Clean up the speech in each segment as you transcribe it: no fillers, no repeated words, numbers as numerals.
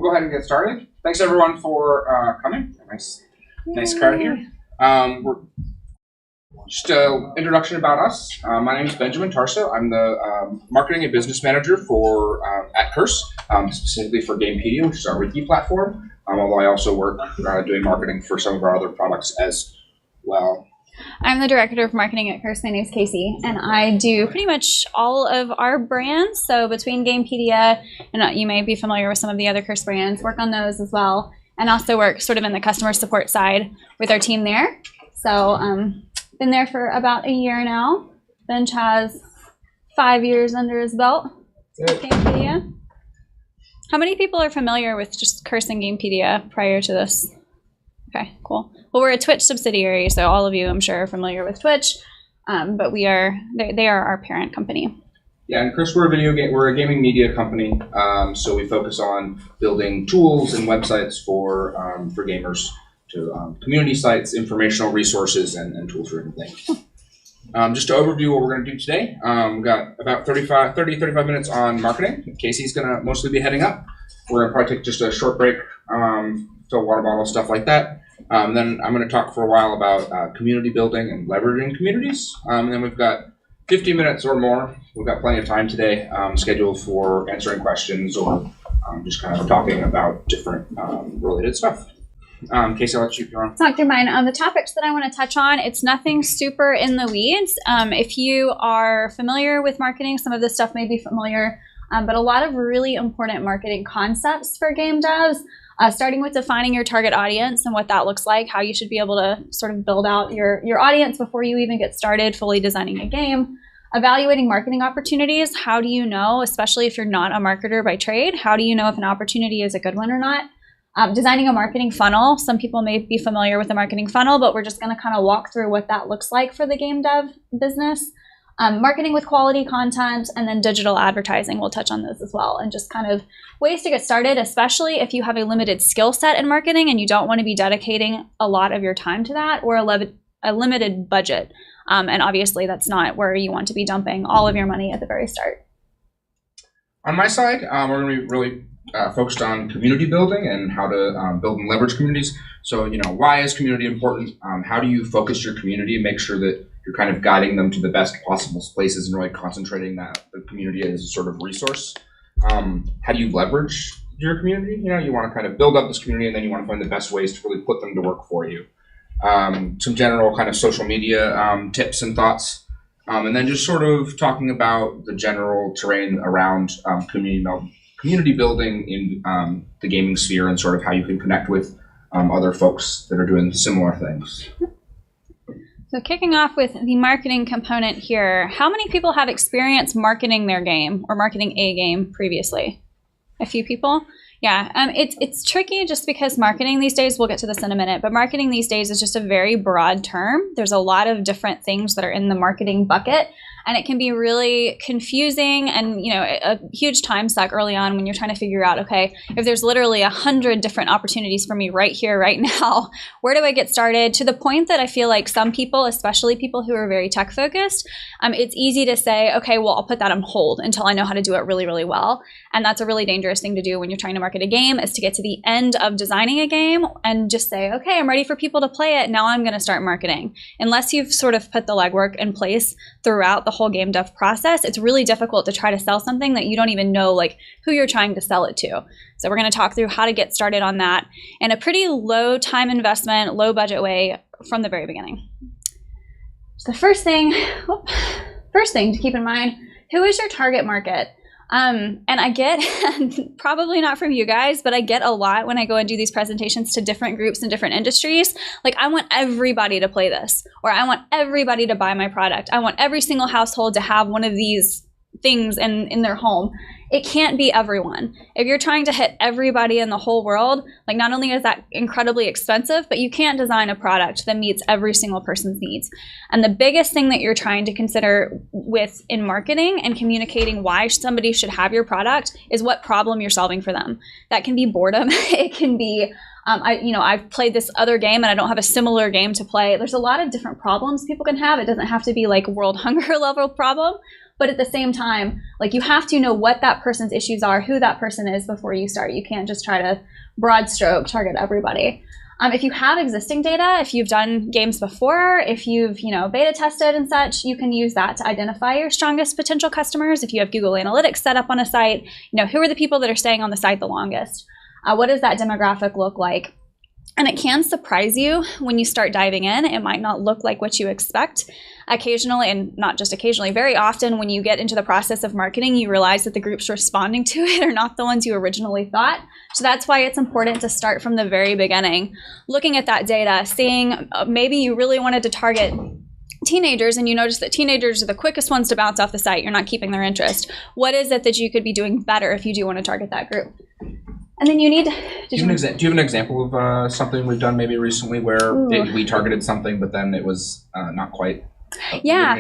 go ahead and get started. Thanks everyone for coming. Nice crowd here. We're just an introduction about us. My name is Benjamin Tarso. I'm the marketing and business manager for at Curse, specifically for Gamepedia, which is our wiki platform. Although I also work doing marketing for some of our other products as well. I'm the director of marketing at Curse. My name's Casey, and I do pretty much all of our brands. So between Gamepedia, and you may be familiar with some of the other Curse brands, work on those as well, and also work sort of in the customer support side with our team there. So been there for about a year now. Benj has 5 years under his belt with Gamepedia. How many people are familiar with just Curse and Gamepedia prior to this? Okay, cool. Well, we're a Twitch subsidiary, so all of you, I'm sure, are familiar with Twitch, but they are our parent company. Yeah, and Curse, we're a gaming media company, so we focus on building tools and websites for gamers, to community sites, informational resources, and tools for everything. Just to overview what we're going to do today, we've got about 35 minutes on marketing. Casey's going to mostly be heading up. We're going to probably take just a short break, fill water bottle, stuff like that. Then I'm going to talk for a while about community building and leveraging communities. And then we've got 50 minutes or more. We've got plenty of time today scheduled for answering questions or just kind of talking about different related stuff. Casey, I'll let you go. Talk through mine. The topics that I want to touch on, it's nothing super in the weeds. If you are familiar with marketing, some of this stuff may be familiar, but a lot of really important marketing concepts for game devs. Starting with defining your target audience and what that looks like, how you should be able to sort of build out your audience before you even get started fully designing a game. Evaluating marketing opportunities. How do you know, especially if you're not a marketer by trade, how do you know if an opportunity is a good one or not? Designing a marketing funnel. Some people may be familiar with the marketing funnel, but we're just going to kind of walk through what that looks like for the game dev business. Marketing with quality content, and then digital advertising. We'll touch on those as well, and just kind of ways to get started, especially if you have a limited skill set in marketing and you don't want to be dedicating a lot of your time to that, or a limited budget. And obviously that's not where you want to be dumping all of your money at the very start. On my side, we're going to be really focused on community building and how to build and leverage communities. So, why is community important? How do you focus your community and make sure that you're kind of guiding them to the best possible places and really concentrating the community as a sort of resource? How do you leverage your community? You want to kind of build up this community, and then you want to find the best ways to really put them to work for you. Some general kind of social media tips and thoughts. And then just sort of talking about the general terrain around community building in the gaming sphere, and sort of how you can connect with other folks that are doing similar things. So kicking off with the marketing component here, how many people have experience marketing their game or marketing a game previously? A few people? Yeah, it's tricky just because marketing these days, we'll get to this in a minute, but marketing these days is just a very broad term. There's a lot of different things that are in the marketing bucket, and it can be really confusing and a huge time suck early on when you're trying to figure out, okay, if there's literally 100 different opportunities for me right here, right now, where do I get started? To the point that I feel like some people, especially people who are very tech focused, it's easy to say, okay, well, I'll put that on hold until I know how to do it really, really well. And that's a really dangerous thing to do when you're trying to market a game, is to get to the end of designing a game and just say, okay, I'm ready for people to play it. Now I'm going to start marketing. Unless you've sort of put the legwork in place throughout the whole game dev process, it's really difficult to try to sell something that you don't even know who you're trying to sell it to. So we're going to talk through how to get started on that in a pretty low time investment, low budget way from the very beginning. So the first thing to keep in mind, who is your target market? And I get, probably not from you guys, but I get a lot when I go and do these presentations to different groups and different industries. I want everybody to play this, or I want everybody to buy my product. I want every single household to have one of these things in their home. It can't be everyone. If you're trying to hit everybody in the whole world, not only is that incredibly expensive, but you can't design a product that meets every single person's needs. And the biggest thing that you're trying to consider in marketing and communicating why somebody should have your product is what problem you're solving for them. That can be boredom. It can be I've played this other game and I don't have a similar game to play. There's a lot of different problems people can have. It doesn't have to be world hunger level problem, But at the same time, like, you have to know what that person's issues are, who that person is before you start. You can't just try to broad stroke target everybody. If you have existing data, if you've done games before, if you've, beta tested and such, you can use that to identify your strongest potential customers. If you have Google Analytics set up on a site, who are the people that are staying on the site the longest? What does that demographic look like? And it can surprise you when you start diving in. It might not look like what you expect. Occasionally, and not just occasionally, very often when you get into the process of marketing, you realize that the groups responding to it are not the ones you originally thought. So that's why it's important to start from the very beginning, looking at that data, seeing maybe you really wanted to target teenagers and you notice that teenagers are the quickest ones to bounce off the site. You're not keeping their interest. What is it that you could be doing better if you do want to target that group? And then you need... Do you have an example of something we've done maybe recently where we targeted something, but then it was not quite...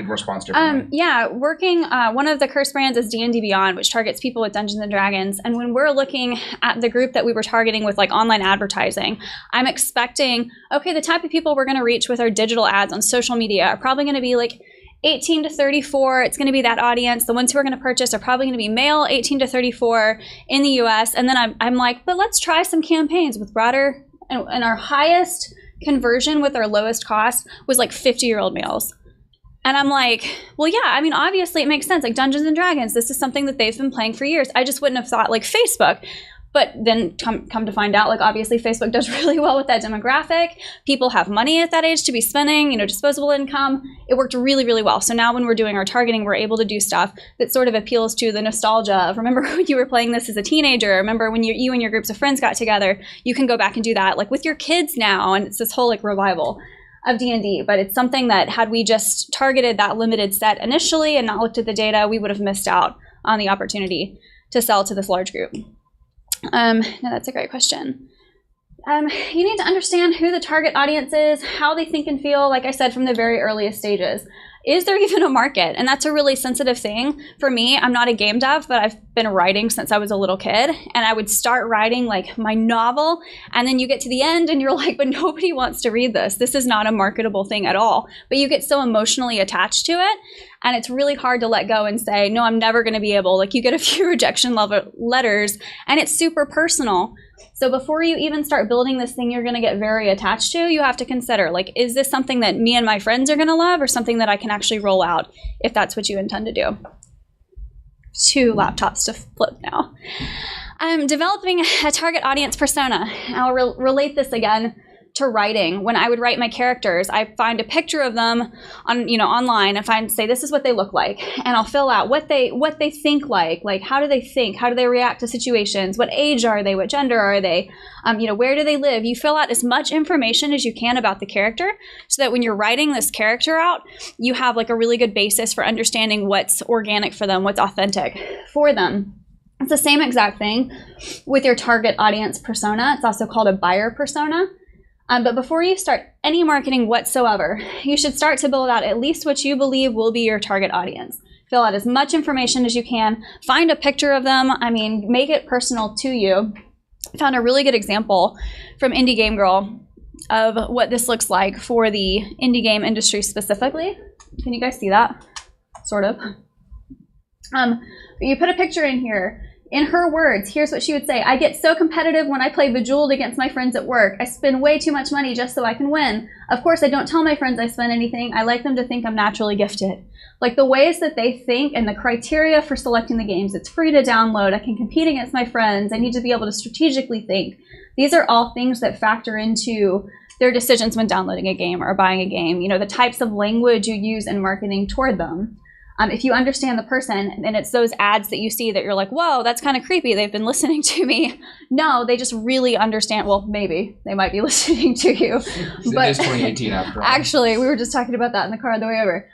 response working one of the curse brands is D&D Beyond, which targets people with Dungeons and Dragons. And when we're looking at the group that we were targeting with like online advertising, I'm expecting, okay, the type of people we're going to reach with our digital ads on social media are probably going to be like 18 to 34. It's going to be that audience. The ones who are going to purchase are probably going to be male 18 to 34 in the US. And then I'm like, but let's try some campaigns with broader, and our highest conversion with our lowest cost was like 50-year-old males. And I'm like, well, yeah, I mean, obviously it makes sense. Like Dungeons and Dragons, this is something that they've been playing for years. I just wouldn't have thought like Facebook. But then come to find out, like obviously Facebook does really well with that demographic. People have money at that age to be spending, disposable income. It worked really, really well. So now when we're doing our targeting, we're able to do stuff that sort of appeals to the nostalgia of, remember when you were playing this as a teenager? Remember when you and your groups of friends got together? You can go back and do that like with your kids now. And it's this whole like revival of D&D, but it's something that had we just targeted that limited set initially and not looked at the data, we would have missed out on the opportunity to sell to this large group. No, that's a great question. You need to understand who the target audience is, how they think and feel, like I said, from the very earliest stages. Is there even a market? And that's a really sensitive thing. For me, I'm not a game dev, but I've been writing since I was a little kid. And I would start writing like my novel, and then you get to the end and you're like, but nobody wants to read this. This is not a marketable thing at all. But you get so emotionally attached to it, and it's really hard to let go and say, no, I'm never going to be able. Like you get a few rejection letters, and it's super personal. So before you even start building this thing you're going to get very attached to, you have to consider, like, is this something that me and my friends are going to love, or something that I can actually roll out if that's what you intend to do? 2 laptops to flip now. I'm developing a target audience persona. I'll relate this again to writing. When I would write my characters, I find a picture of them on, online, and say this is what they look like, and I'll fill out what they think like how do they think, how do they react to situations, what age are they, what gender are they, where do they live. You fill out as much information as you can about the character, so that when you're writing this character out, you have like a really good basis for understanding what's organic for them, what's authentic for them. It's the same exact thing with your target audience persona. It's also called a buyer persona. But before you start any marketing whatsoever, you should start to build out at least what you believe will be your target audience. Fill out as much information as you can. Find a picture of them. Make it personal to you. I found a really good example from Indie Game Girl of what this looks like for the indie game industry specifically. Can you guys see that? Sort of. But you put a picture in here. In her words, here's what she would say. I get so competitive when I play Bejeweled against my friends at work. I spend way too much money just so I can win. Of course, I don't tell my friends I spend anything. I like them to think I'm naturally gifted. Like the ways that they think and the criteria for selecting the games. It's free to download. I can compete against my friends. I need to be able to strategically think. These are all things that factor into their decisions when downloading a game or buying a game. The types of language you use in marketing toward them. If you understand the person, and it's those ads that you see that you're like, whoa, that's kind of creepy. They've been listening to me. No, they just really understand. Well, maybe they might be listening to you. But it is 2018 after all. Actually, we were just talking about that in the car on the way over.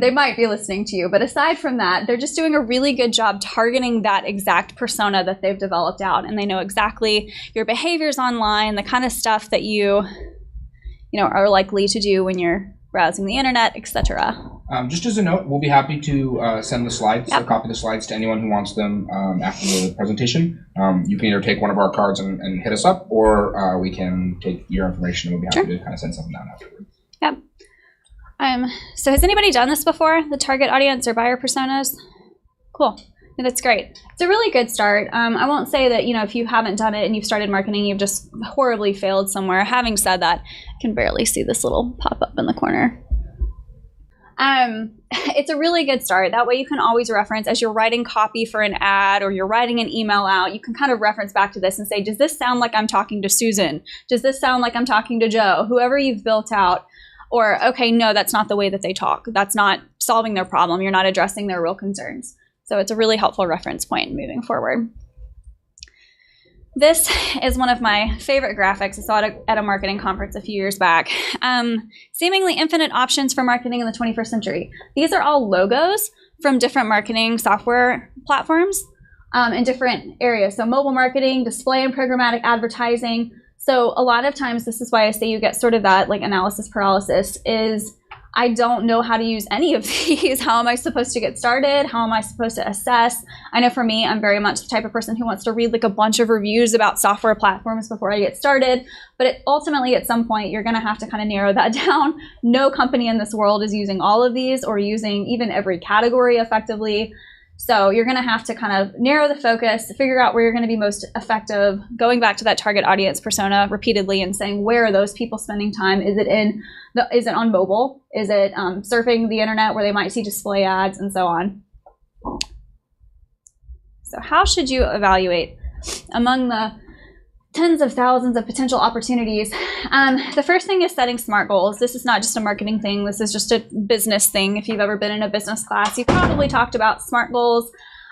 They might be listening to you. But aside from that, they're just doing a really good job targeting that exact persona that they've developed out. And they know exactly your behaviors online, the kind of stuff that you are likely to do when you're browsing the internet, etc. Just as a note, we'll be happy to send the slides, or copy the slides to anyone who wants them after the presentation. You can either take one of our cards and hit us up, or we can take your information and we'll be happy to kind of send something down afterwards. Yep. So has anybody done this before? The target audience or buyer personas? Cool. Yeah, that's great. It's a really good start. I won't say that, if you haven't done it and you've started marketing, you've just horribly failed somewhere. Having said that, I can barely see this little pop-up in the corner. It's a really good start. That way you can always reference as you're writing copy for an ad or you're writing an email out, you can kind of reference back to this and say, does this sound like I'm talking to Susan? Does this sound like I'm talking to Joe? Whoever you've built out. Or, okay, no, that's not the way that they talk. That's not solving their problem. You're not addressing their real concerns. So it's a really helpful reference point moving forward. This is one of my favorite graphics. I saw it at a marketing conference a few years back. Seemingly infinite options for marketing in the 21st century. These are all logos from different marketing software platforms in different areas. So mobile marketing, display and programmatic advertising. So a lot of times, this is why I say you get sort of that like analysis paralysis is I don't know how to use any of these. How am I supposed to get started? How am I supposed to assess? I know for me, I'm very much the type of person who wants to read like a bunch of reviews about software platforms before I get started. But ultimately, at some point, you're going to have to kind of narrow that down. No company in this world is using all of these or using even every category effectively. So you're going to have to kind of narrow the focus, figure out where you're going to be most effective, going back to that target audience persona repeatedly and saying, where are those people spending time? Is it on mobile? Is it surfing the internet where they might see display ads and so on? So how should you evaluate among the tens of thousands of potential opportunities? The first thing is setting SMART goals. This is not just a marketing thing. This is just a business thing. If you've ever been in a business class, you've probably talked about SMART goals.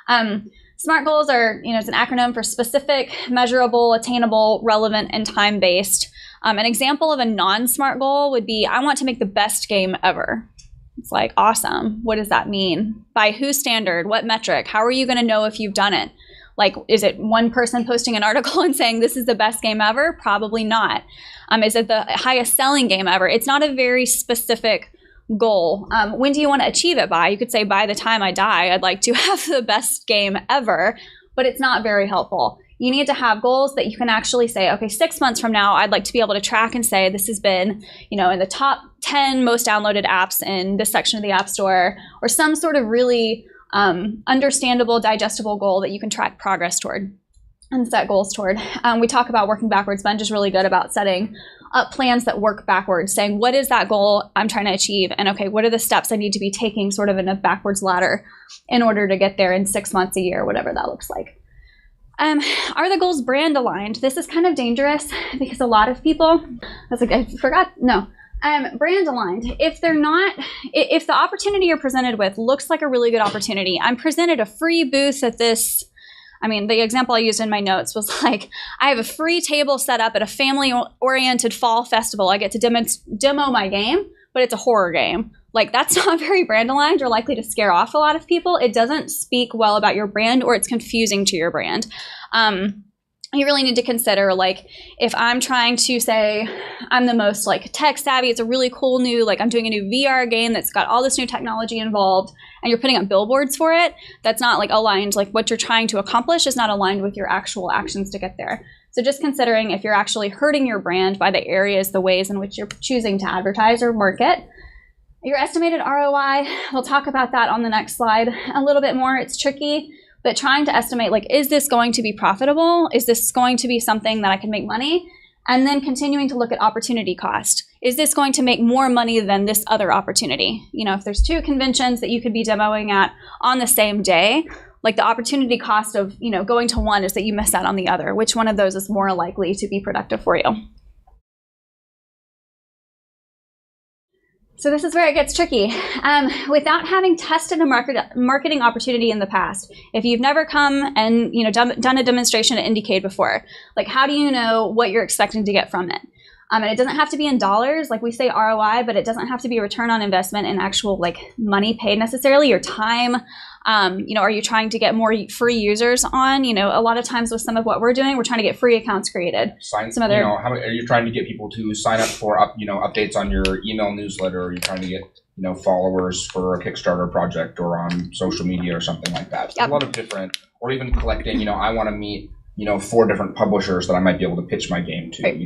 SMART goals are, it's an acronym for specific, measurable, attainable, relevant, and time-based. An example of a non-SMART goal would be, I want to make the best game ever. It's like, awesome. What does that mean? By whose standard? What metric? How are you going to know if you've done it? Like, is it one person posting an article and saying this is the best game ever? Probably not. Is it the highest selling game ever? It's not a very specific goal. When do you want to achieve it by? You could say by the time I die, I'd like to have the best game ever, but it's not very helpful. You need to have goals that you can actually say, okay, 6 months from now, I'd like to be able to track and say this has been, in the top 10 most downloaded apps in this section of the App Store, or some sort of really understandable, digestible goal that you can track progress toward and set goals toward. We talk about working backwards. Benj is really good about setting up plans that work backwards, saying, what is that goal I'm trying to achieve? And okay, what are the steps I need to be taking sort of in a backwards ladder in order to get there in 6 months, a year, whatever that looks like. Are the goals brand aligned? This is kind of dangerous because a lot of people, brand aligned. If they're not, if the opportunity you're presented with looks like a really good opportunity, I'm presented a free booth at this, the example I used in my notes was like, I have a free table set up at a family-oriented fall festival. I get to demo my game, but it's a horror game. Like, that's not very brand aligned. You're likely to scare off a lot of people. It doesn't speak well about your brand, or it's confusing to your brand. You really need to consider, like, if I'm trying to say I'm the most tech savvy, it's a really cool new, I'm doing a new VR game that's got all this new technology involved, and you're putting up billboards for it, that's not aligned, what you're trying to accomplish is not aligned with your actual actions to get there. So just considering if you're actually hurting your brand by the areas, the ways in which you're choosing to advertise or market. Your estimated ROI, we'll talk about that on the next slide a little bit more. It's tricky, but trying to estimate, is this going to be profitable? Is this going to be something that I can make money? And then continuing to look at opportunity cost. Is this going to make more money than this other opportunity? If there's two conventions that you could be demoing at on the same day, the opportunity cost of, going to one is that you miss out on the other. Which one of those is more likely to be productive for you? So this is where it gets tricky. Without having tested a marketing opportunity in the past, if you've never come and done a demonstration at Indiecade before, how do you know what you're expecting to get from it? And it doesn't have to be in dollars, we say ROI, but it doesn't have to be a return on investment in actual money paid necessarily, your time. Are you trying to get more free users on? A lot of times with some of what we're doing, we're trying to get free accounts created. How are you trying to get people to sign up for updates on your email newsletter? Or are you trying to get followers for a Kickstarter project or on social media or something like that? Yep. A lot of different, or even collecting. I want to meet 4 different publishers that I might be able to pitch my game to. Right.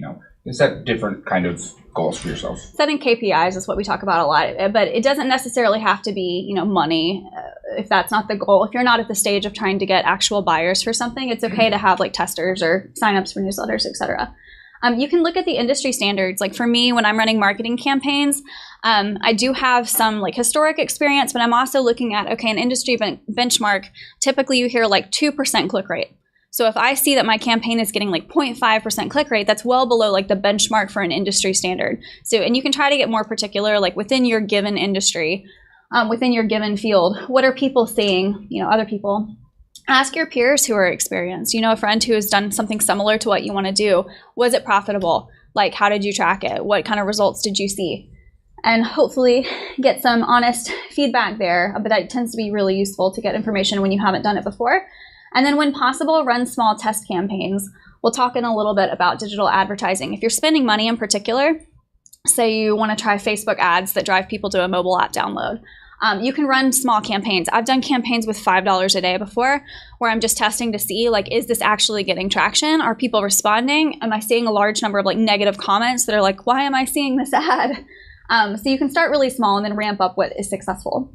set different kind of goals for yourself. Setting KPIs is what we talk about a lot, but it doesn't necessarily have to be, money if that's not the goal. If you're not at the stage of trying to get actual buyers for something, it's okay to have like testers or signups for newsletters, etc. You can look at the industry standards. Like for me, when I'm running marketing campaigns, I do have some like historic experience, but I'm also looking at, okay, an industry benchmark, typically you hear like 2% click rate. So if I see that my campaign is getting like 0.5% click rate, that's well below like the benchmark for an industry standard. So, and you can try to get more particular, like within your given industry, within your given field, what are people seeing, other people? Ask your peers who are experienced. A friend who has done something similar to what you want to do. Was it profitable? Like, how did you track it? What kind of results did you see? And hopefully get some honest feedback there. But that tends to be really useful to get information when you haven't done it before. And then when possible, run small test campaigns. We'll talk in a little bit about digital advertising. If you're spending money in particular, say you want to try Facebook ads that drive people to a mobile app download, you can run small campaigns. I've done campaigns with $5 a day before where I'm just testing to see, like, is this actually getting traction? Are people responding? Am I seeing a large number of like negative comments that are like, why am I seeing this ad? So you can start really small and then ramp up what is successful.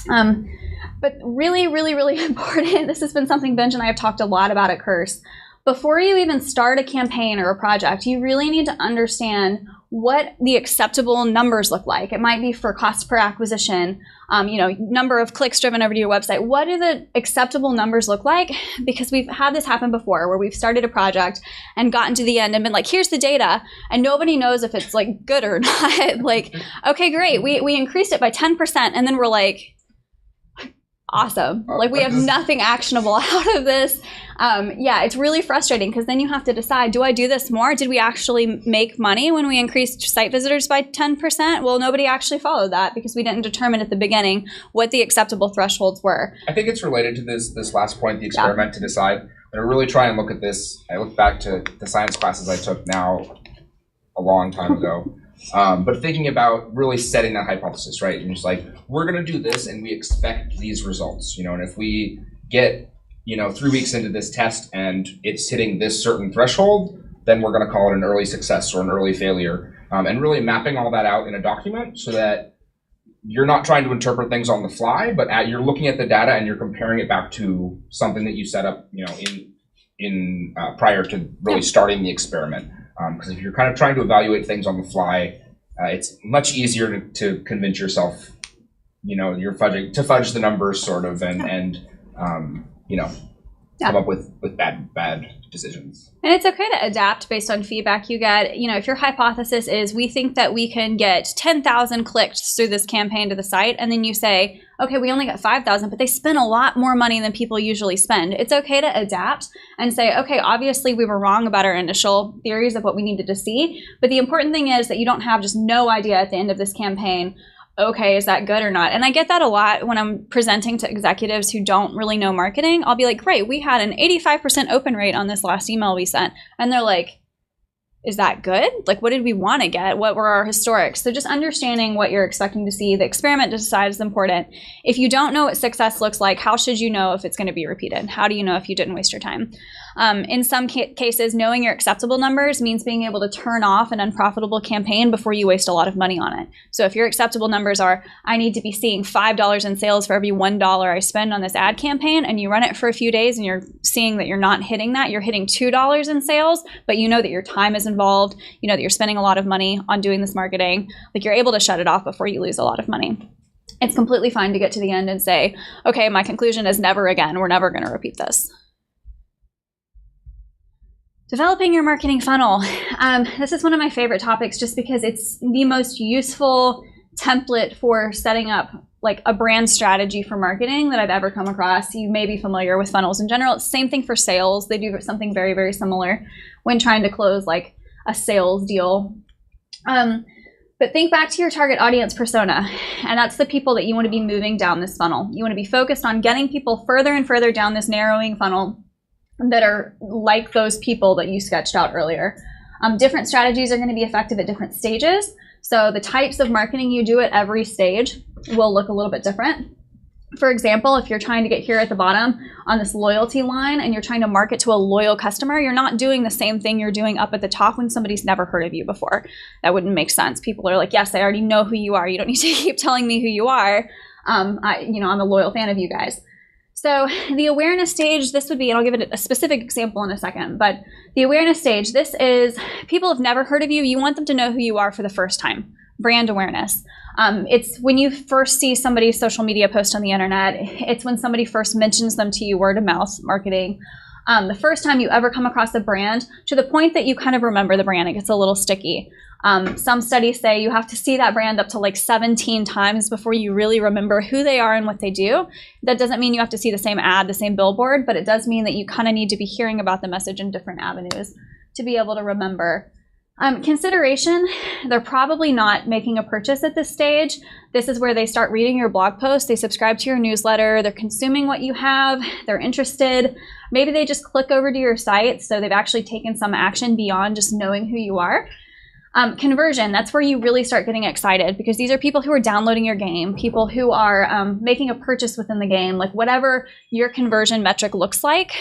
But really, really, really important, this has been something Benj and I have talked a lot about at Curse. Before you even start a campaign or a project, you really need to understand what the acceptable numbers look like. It might be for cost per acquisition, number of clicks driven over to your website. What do the acceptable numbers look like? Because we've had this happen before where we've started a project and gotten to the end and been like, here's the data, and nobody knows if it's like good or not. Like, okay, great, we increased it by 10%, and then we're like, awesome. Like we have nothing actionable out of this. It's really frustrating because then you have to decide, do I do this more? Did we actually make money when we increased site visitors by 10%? Well, nobody actually followed that because we didn't determine at the beginning what the acceptable thresholds were. I think it's related to this last point, the experiment to decide. But I really try and look at this. I look back to the science classes I took now a long time ago. But thinking about really setting that hypothesis, right? And just like, we're going to do this and we expect these results, and if we get, 3 weeks into this test and it's hitting this certain threshold, then we're going to call it an early success or an early failure. And really mapping all that out in a document so that you're not trying to interpret things on the fly, but you're looking at the data and you're comparing it back to something that you set up, in prior to really starting the experiment. Because if you're kind of trying to evaluate things on the fly, it's much easier to convince yourself, you're fudge the numbers sort of, and come up with bad decisions. And it's okay to adapt based on feedback you get. If your hypothesis is we think that we can get 10,000 clicks through this campaign to the site, and then you say, okay, we only got 5,000, but they spend a lot more money than people usually spend. It's okay to adapt and say, okay, obviously we were wrong about our initial theories of what we needed to see, but the important thing is that you don't have just no idea at the end of this campaign, okay, is that good or not? And I get that a lot when I'm presenting to executives who don't really know marketing. I'll be like, great, we had an 85% open rate on this last email we sent. And they're like, is that good? Like, what did we want to get? What were our historics? So just understanding what you're expecting to see, the experiment to decide is important. If you don't know what success looks like, how should you know if it's going to be repeated? How do you know if you didn't waste your time? In some cases, knowing your acceptable numbers means being able to turn off an unprofitable campaign before you waste a lot of money on it. So if your acceptable numbers are, I need to be seeing $5 in sales for every $1 I spend on this ad campaign, and you run it for a few days and you're seeing that you're not hitting that, you're hitting $2 in sales, but you know that your time is involved, you know that you're spending a lot of money on doing this marketing, like you're able to shut it off before you lose a lot of money. It's completely fine to get to the end and say, okay, my conclusion is never again, we're never going to repeat this. Developing your marketing funnel. This is one of my favorite topics just because it's the most useful template for setting up like a brand strategy for marketing that I've ever come across. You may be familiar with funnels in general. It's the same thing for sales. They do something very, very similar when trying to close like a sales deal. But think back to your target audience persona, and that's the people that you want to be moving down this funnel. You want to be focused on getting people further and further down this narrowing funnel that are like those people that you sketched out earlier. Different strategies are going to be effective at different stages. So the types of marketing you do at every stage will look a little bit different. For example, if you're trying to get here at the bottom on this loyalty line and you're trying to market to a loyal customer, you're not doing the same thing you're doing up at the top when somebody's never heard of you before. That wouldn't make sense. People are like, yes, I already know who you are. You don't need to keep telling me who you are. I'm a loyal fan of you guys. So the awareness stage, this would be, and I'll give it a specific example in a second, but the awareness stage, this is people have never heard of you. You want them to know who you are for the first time. Brand awareness. It's when you first see somebody's social media post on the internet. It's when somebody first mentions them to you, word of mouth marketing. The first time you ever come across a brand, to the point that you kind of remember the brand, it gets a little sticky. Some studies say you have to see that brand up to like 17 times before you really remember who they are and what they do. That doesn't mean you have to see the same ad, the same billboard, but it does mean that you kind of need to be hearing about the message in different avenues to be able to remember. Consideration, they're probably not making a purchase at this stage. This is where they start reading your blog post, they subscribe to your newsletter, they're consuming what you have, they're interested. Maybe they just click over to your site, so they've actually taken some action beyond just knowing who you are. Conversion, that's where you really start getting excited, because these are people who are downloading your game, people who are making a purchase within the game, like whatever your conversion metric looks like.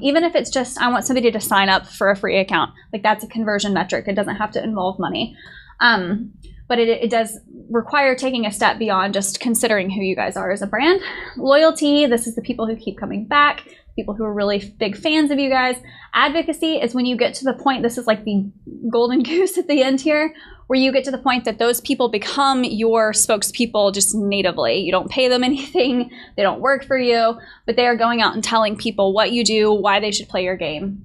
Even if it's just, I want somebody to sign up for a free account, like that's a conversion metric. It doesn't have to involve money. But it does require taking a step beyond just considering who you guys are as a brand. Loyalty, this is the people who keep coming back, people who are really big fans of you guys. Advocacy is when you get to the point, this is like the golden goose at the end here, where you get to the point that those people become your spokespeople just natively. You don't pay them anything, they don't work for you, but they are going out and telling people what you do, why they should play your game,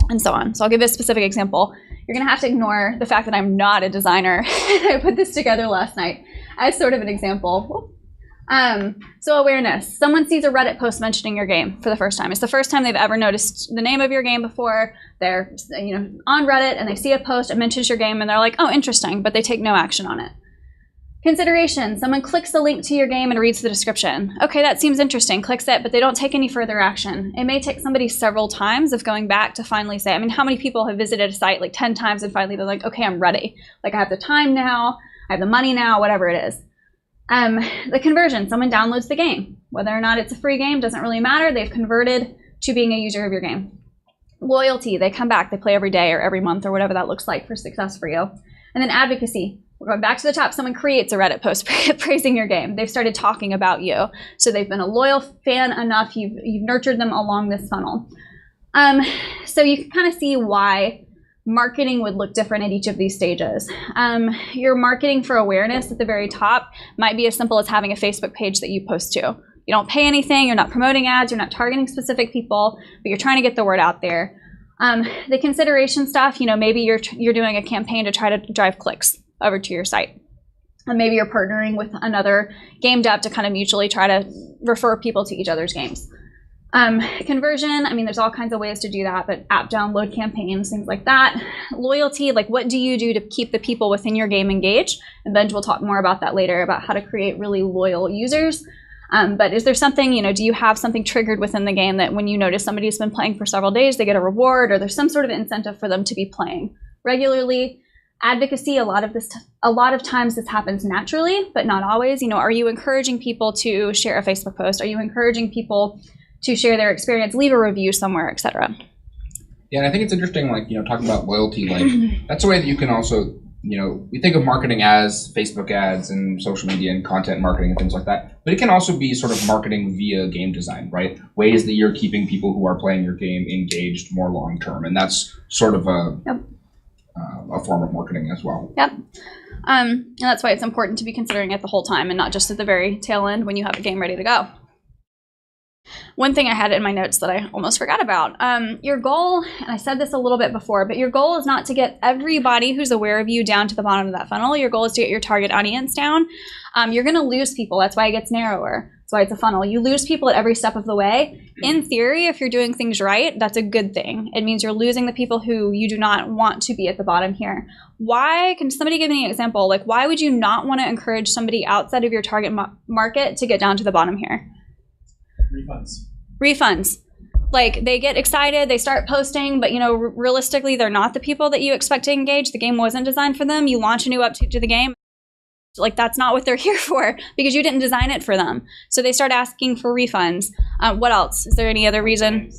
and so on. So I'll give you a specific example. You're gonna have to ignore the fact that I'm not a designer. I put this together last night as sort of an example. So awareness. Someone sees a Reddit post mentioning your game for the first time. It's the first time they've ever noticed the name of your game before. They're on Reddit and they see a post, it mentions your game, and they're like, oh, interesting, but they take no action on it. Consideration. Someone clicks the link to your game and reads the description. Okay, that seems interesting, clicks it, but they don't take any further action. It may take somebody several times of going back to finally say, I mean, how many people have visited a site like 10 times and finally they're like, okay, I'm ready. Like I have the time now, I have the money now, whatever it is. The conversion, someone downloads the game. Whether or not it's a free game doesn't really matter. They've converted to being a user of your game. Loyalty, they come back, they play every day or every month or whatever that looks like for success for you. And then advocacy, we're going back to the top. Someone creates a Reddit post praising your game. They've started talking about you. So they've been a loyal fan enough, you've nurtured them along this funnel. So you can kind of see why marketing would look different at each of these stages. Your marketing for awareness at the very top might be as simple as having a Facebook page that you post to. You don't pay anything, you're not promoting ads, you're not targeting specific people, but you're trying to get the word out there. The consideration stuff, maybe you're doing a campaign to try to drive clicks over to your site. And maybe you're partnering with another game dev to kind of mutually try to refer people to each other's games. Conversion, I mean, there's all kinds of ways to do that, but app download campaigns, things like that. Loyalty, like what do you do to keep the people within your game engaged? And Benj will talk more about that later, about how to create really loyal users. But is there something, do you have something triggered within the game that when you notice somebody's been playing for several days, they get a reward, or there's some sort of incentive for them to be playing regularly? Advocacy, a lot of times this happens naturally, but not always. Are you encouraging people to share a Facebook post? Are you encouraging people to share their experience, leave a review somewhere, etc.? Yeah, and I think it's interesting, talking about loyalty, that's a way that you can also, we think of marketing as Facebook ads and social media and content marketing and things like that, but it can also be sort of marketing via game design, right? Ways that you're keeping people who are playing your game engaged more long-term, and that's sort of a form of marketing as well. Yep. And that's why it's important to be considering it the whole time and not just at the very tail end when you have a game ready to go. One thing I had in my notes that I almost forgot about, your goal, and I said this a little bit before, but your goal is not to get everybody who's aware of you down to the bottom of that funnel. Your goal is to get your target audience down. You're going to lose people. That's why it gets narrower. That's why it's a funnel. You lose people at every step of the way. In theory, if you're doing things right, that's a good thing. It means you're losing the people who you do not want to be at the bottom here. Why? Can somebody give me an example? Like, why would you not want to encourage somebody outside of your target market to get down to the bottom here? Refunds. Like, they get excited, they start posting, but realistically, they're not the people that you expect to engage. The game wasn't designed for them. You launch a new update to the game, Like, that's not what they're here for because you didn't design it for them. So they start asking for refunds. What else? Is there any other reason?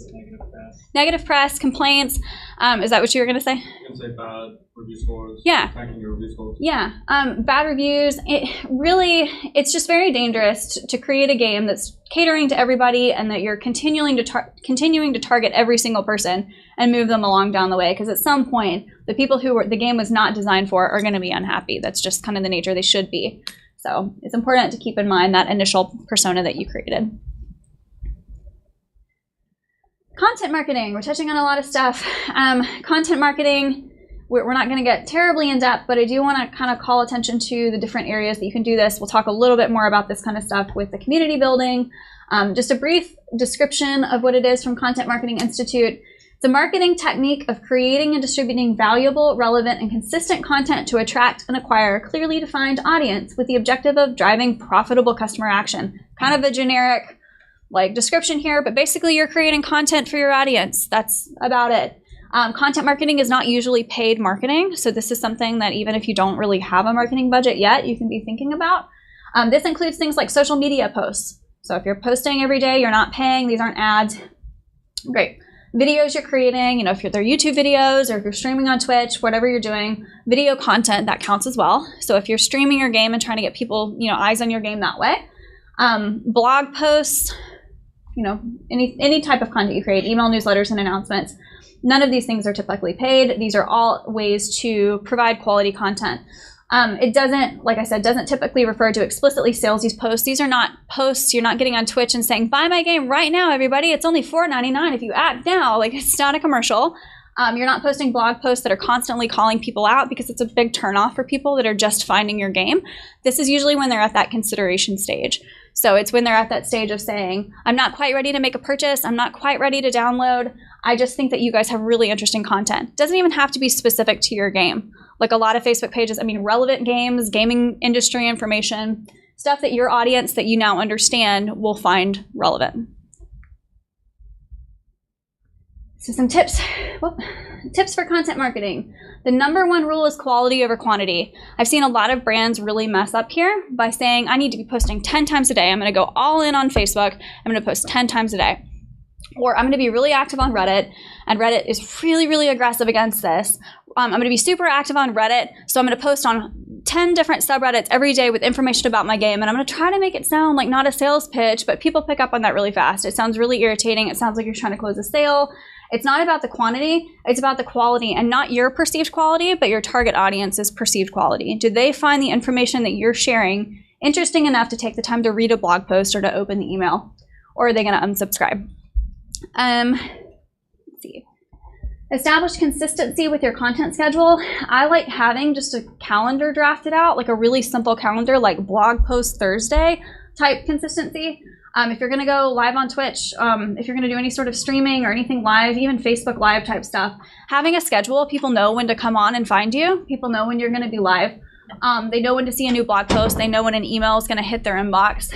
Negative press, complaints. Is that what you were going to say? You can say bad review scores. Yeah. Attacking your review scores. Yeah. Bad reviews. It's just very dangerous to create a game that's catering to everybody and that you're continuing to target every single person and move them along down the way. Because at some point, the people who the game was not designed for are going to be unhappy. That's just kind of the nature they should be. So it's important to keep in mind that initial persona that you created. Content marketing, we're touching on a lot of stuff. Content marketing, we're not going to get terribly in depth, but I do want to kind of call attention to the different areas that you can do this. We'll talk a little bit more about this kind of stuff with the community building. Just a brief description of what it is from Content Marketing Institute. It's a marketing technique of creating and distributing valuable, relevant, and consistent content to attract and acquire a clearly defined audience with the objective of driving profitable customer action. Kind of a generic description here, but basically you're creating content for your audience. That's about it. Content marketing is not usually paid marketing, so this is something that even if you don't really have a marketing budget yet, you can be thinking about. This includes things like social media posts. So if you're posting every day, you're not paying, these aren't ads. Great. Videos you're creating, if they're YouTube videos or if you're streaming on Twitch, whatever you're doing, video content, that counts as well. So if you're streaming your game and trying to get people, eyes on your game that way. Blog posts, any type of content you create, email newsletters and announcements. None of these things are typically paid. These are all ways to provide quality content. It doesn't, like I said, doesn't typically refer to explicitly salesy posts. These are not posts. You're not getting on Twitch and saying, buy my game right now, everybody. It's only $4.99 if you act now. It's not a commercial. You're not posting blog posts that are constantly calling people out because it's a big turnoff for people that are just finding your game. This is usually when they're at that consideration stage. So it's when they're at that stage of saying, I'm not quite ready to make a purchase. I'm not quite ready to download. I just think that you guys have really interesting content. Doesn't even have to be specific to your game. Like a lot of Facebook pages, relevant games, gaming industry information, stuff that your audience that you now understand will find relevant. So some tips. Tips for content marketing. The number one rule is quality over quantity. I've seen a lot of brands really mess up here by saying, I need to be posting 10 times a day. I'm going to go all in on Facebook. I'm going to post 10 times a day. Or I'm going to be really active on Reddit, and Reddit is really, really aggressive against this. I'm going to be super active on Reddit, so I'm going to post on 10 different subreddits every day with information about my game, and I'm going to try to make it sound like not a sales pitch, but people pick up on that really fast. It sounds really irritating. It sounds like you're trying to close a sale. It's not about the quantity, it's about the quality, and not your perceived quality, but your target audience's perceived quality. Do they find the information that you're sharing interesting enough to take the time to read a blog post or to open the email? Or are they going to unsubscribe? Let's see. Establish consistency with your content schedule. I like having just a calendar drafted out, like a really simple calendar, like blog post Thursday type consistency. If you're going to go live on Twitch, if you're going to do any sort of streaming or anything live, even Facebook Live type stuff, having a schedule, people know when to come on and find you. People know when you're going to be live. They know when to see a new blog post. They know when an email is going to hit their inbox.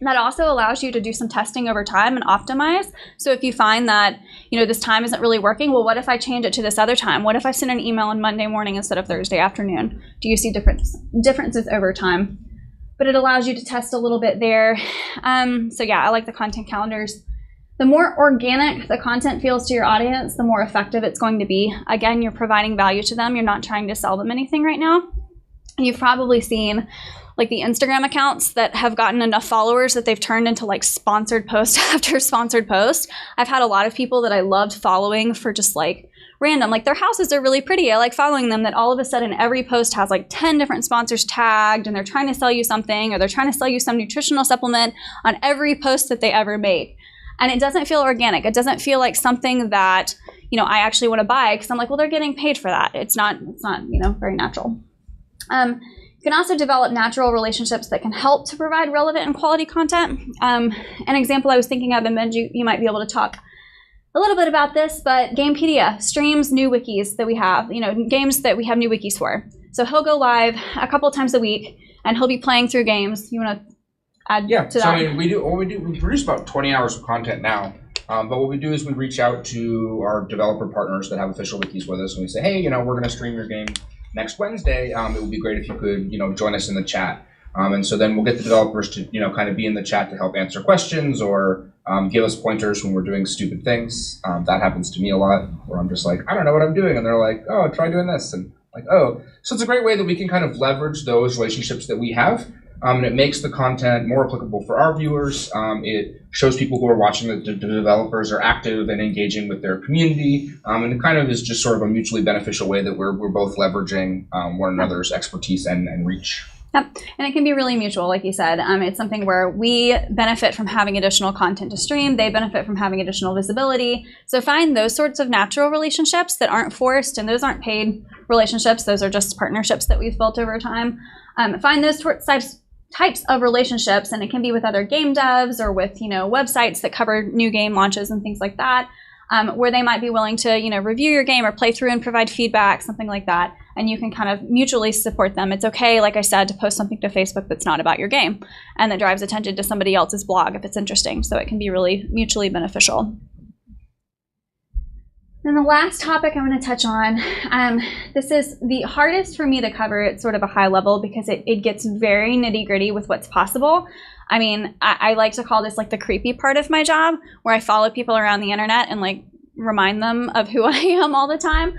That also allows you to do some testing over time and optimize. So if you find that, this time isn't really working, well, what if I change it to this other time? What if I send an email on Monday morning instead of Thursday afternoon? Do you see differences over time? But it allows you to test a little bit there. So yeah, I like the content calendars. The more organic the content feels to your audience, the more effective it's going to be. Again, you're providing value to them. You're not trying to sell them anything right now. You've probably seen like the Instagram accounts that have gotten enough followers that they've turned into like sponsored post after sponsored post. I've had a lot of people that I loved following for just like random, like their houses are really pretty. I like following them, that all of a sudden every post has like 10 different sponsors tagged and they're trying to sell you something, or they're trying to sell you some nutritional supplement on every post that they ever make. And it doesn't feel organic. It doesn't feel like something that, I actually want to buy, because I'm like, well, they're getting paid for that. It's not very natural. You can also develop natural relationships that can help to provide relevant and quality content. An example I was thinking of, and Ben, you might be able to talk a little bit about this, but Gamepedia streams new wikis that we have, games that we have new wikis for. So he'll go live a couple times a week, and he'll be playing through games. You want to add to that? We produce about 20 hours of content now. But what we do is we reach out to our developer partners that have official wikis with us, and we say, hey, we're going to stream your game next Wednesday, it would be great if you could, join us in the chat. And so then we'll get the developers to, kind of be in the chat to help answer questions or give us pointers when we're doing stupid things. That happens to me a lot, where I'm just like, I don't know what I'm doing. And they're like, oh, try doing this. And like, oh. So it's a great way that we can kind of leverage those relationships that we have. And it makes the content more applicable for our viewers. It shows people who are watching that the developers are active and engaging with their community. And it kind of is just sort of a mutually beneficial way that we're both leveraging one another's expertise and reach. Yep, and it can be really mutual, like you said. It's something where we benefit from having additional content to stream. They benefit from having additional visibility. So find those sorts of natural relationships that aren't forced, and those aren't paid relationships. Those are just partnerships that we've built over time. Find those types of relationships, and it can be with other game devs or with websites that cover new game launches and things like that, where they might be willing to review your game or play through and provide feedback, something like that. And you can kind of mutually support them. It's okay, like I said, to post something to Facebook that's not about your game and that drives attention to somebody else's blog if it's interesting. So it can be really mutually beneficial. Then the last topic I'm going to touch on, this is the hardest for me to cover at sort of a high level because it gets very nitty-gritty with what's possible. I mean, I like to call this like the creepy part of my job, where I follow people around the internet and like remind them of who I am all the time.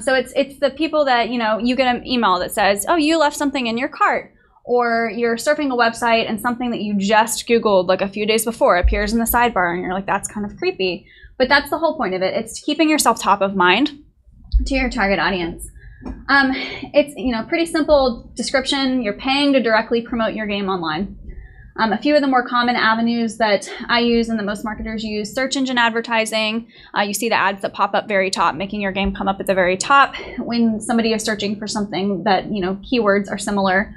So it's the people that, you get an email that says, oh, you left something in your cart, or you're surfing a website and something that you just Googled like a few days before appears in the sidebar, and you're like, that's kind of creepy. But that's the whole point of it. It's keeping yourself top of mind to your target audience. It's pretty simple description. You're paying to directly promote your game online. A few of the more common avenues that I use and that most marketers use: search engine advertising. You see the ads that pop up very top, making your game come up at the very top when somebody is searching for something that keywords are similar.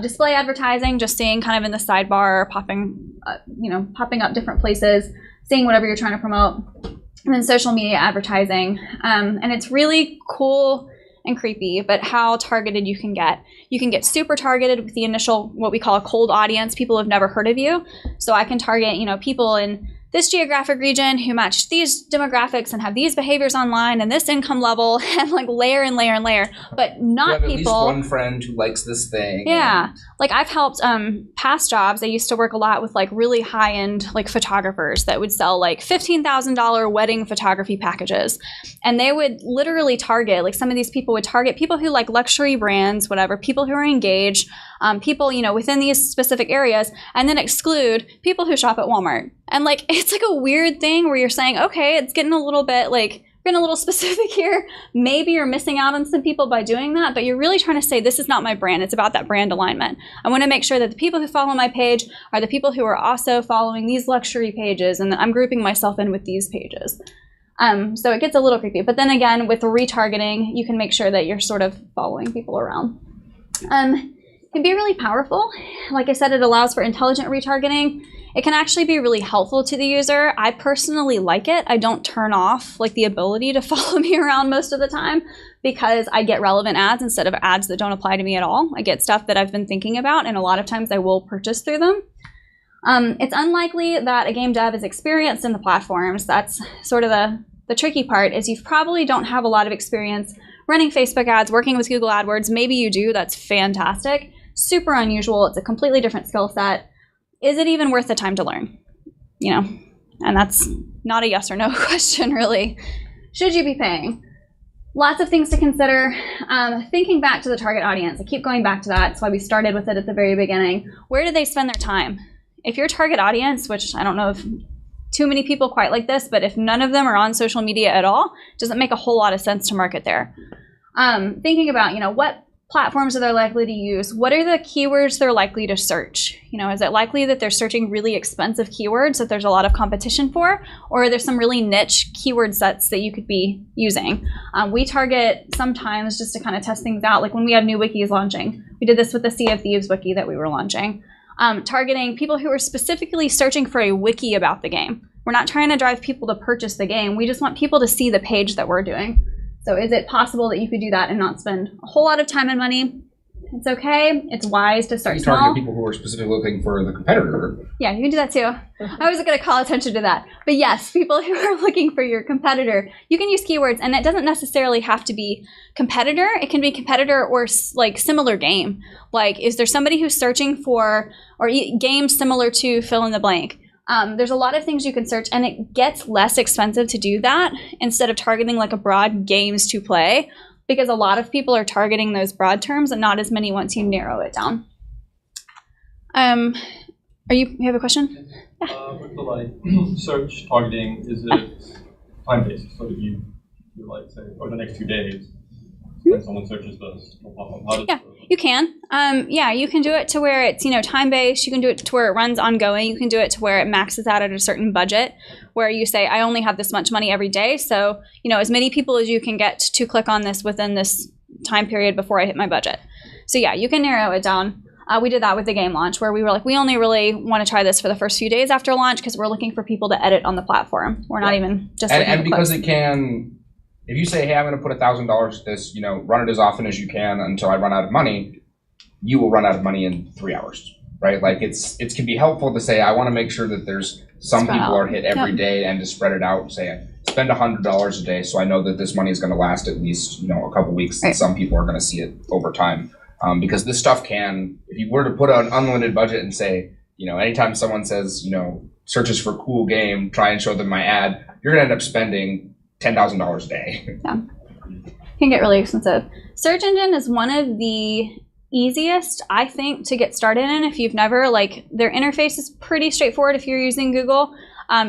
Display advertising, just seeing kind of in the sidebar, popping up different places, seeing whatever you're trying to promote. And then social media advertising, and it's really cool and creepy, but how targeted you can get. You can get super targeted with the initial, what we call a cold audience, people who have never heard of you. So I can target, people in this geographic region who match these demographics and have these behaviors online and this income level, and like layer and layer and layer, but not people. You have at least one friend who likes this thing. Yeah. Like I've helped past jobs. I used to work a lot with like really high end like photographers that would sell like $15,000 wedding photography packages. And they would literally target, like some of these people would target people who like luxury brands, whatever, people who are engaged, people, within these specific areas, and then exclude people who shop at Walmart. And like, it's like a weird thing where you're saying, okay, it's getting a little bit like, we're getting a little specific here. Maybe you're missing out on some people by doing that, but you're really trying to say, this is not my brand. It's about that brand alignment. I want to make sure that the people who follow my page are the people who are also following these luxury pages, and that I'm grouping myself in with these pages. So it gets a little creepy. But then again, with retargeting, you can make sure that you're sort of following people around. It can be really powerful. Like I said, it allows for intelligent retargeting. It can actually be really helpful to the user. I personally like it. I don't turn off like the ability to follow me around most of the time, because I get relevant ads instead of ads that don't apply to me at all. I get stuff that I've been thinking about, and a lot of times I will purchase through them. It's unlikely that a game dev is experienced in the platforms. That's sort of the tricky part, is you probably don't have a lot of experience running Facebook ads, working with Google AdWords. Maybe you do. That's fantastic. Super unusual. It's a completely different skill set. Is it even worth the time to learn? And that's not a yes or no question, really. Should you be paying? Lots of things to consider. Thinking back to the target audience, I keep going back to that. That's why we started with it at the very beginning. Where do they spend their time? If your target audience, which I don't know if too many people quite like this, but if none of them are on social media at all, doesn't make a whole lot of sense to market there. Thinking about, what platforms are they likely to use? What are the keywords they're likely to search? Is it likely that they're searching really expensive keywords that there's a lot of competition for? Or are there some really niche keyword sets that you could be using? We target sometimes just to kind of test things out, like when we have new wikis launching. We did this with the Sea of Thieves wiki that we were launching. Targeting people who are specifically searching for a wiki about the game. We're not trying to drive people to purchase the game. We just want people to see the page that we're doing. So is it possible that you could do that and not spend a whole lot of time and money? It's okay. It's wise to start You small. target people who are specifically looking for the competitor. Yeah, you can do that too. I wasn't going to call attention to that. But yes, people who are looking for your competitor, you can use keywords, and it doesn't necessarily have to be competitor. It can be competitor or like similar game. Like, is there somebody who's searching for, or games similar to fill in the blank? There's a lot of things you can search, and it gets less expensive to do that instead of targeting like a broad games to play, because a lot of people are targeting those broad terms and not as many once you narrow it down. You have a question? Yeah. With the like search targeting, is it time based? So that you like say over the next 2 days, when someone searches this, how does You can. You can do it to where it's, time based. You can do it to where it runs ongoing. You can do it to where it maxes out at a certain budget, where you say, I only have this much money every day. So, as many people as you can get to click on this within this time period before I hit my budget. So yeah, you can narrow it down. We did that with the game launch, where we were like, we only really want to try this for the first few days after launch because we're looking for people to edit on the platform. We're not even just looking and for because clicks. it can. If you say, hey, I'm going to put $1,000 at this, run it as often as you can until I run out of money, you will run out of money in 3 hours, right? Like it can be helpful to say, I want to make sure that there's some Spread people out. are hit every day, and to spread it out, say, spend $100 a day so I know that this money is going to last at least, a couple weeks, and some people are going to see it over time. Because this stuff can, if you were to put an unlimited budget and say, anytime someone says, searches for cool game, try and show them my ad, you're going to end up spending $10,000 a day. Yeah. It can get really expensive. Search engine is one of the easiest, I think, to get started in if you've never, their interface is pretty straightforward if you're using Google.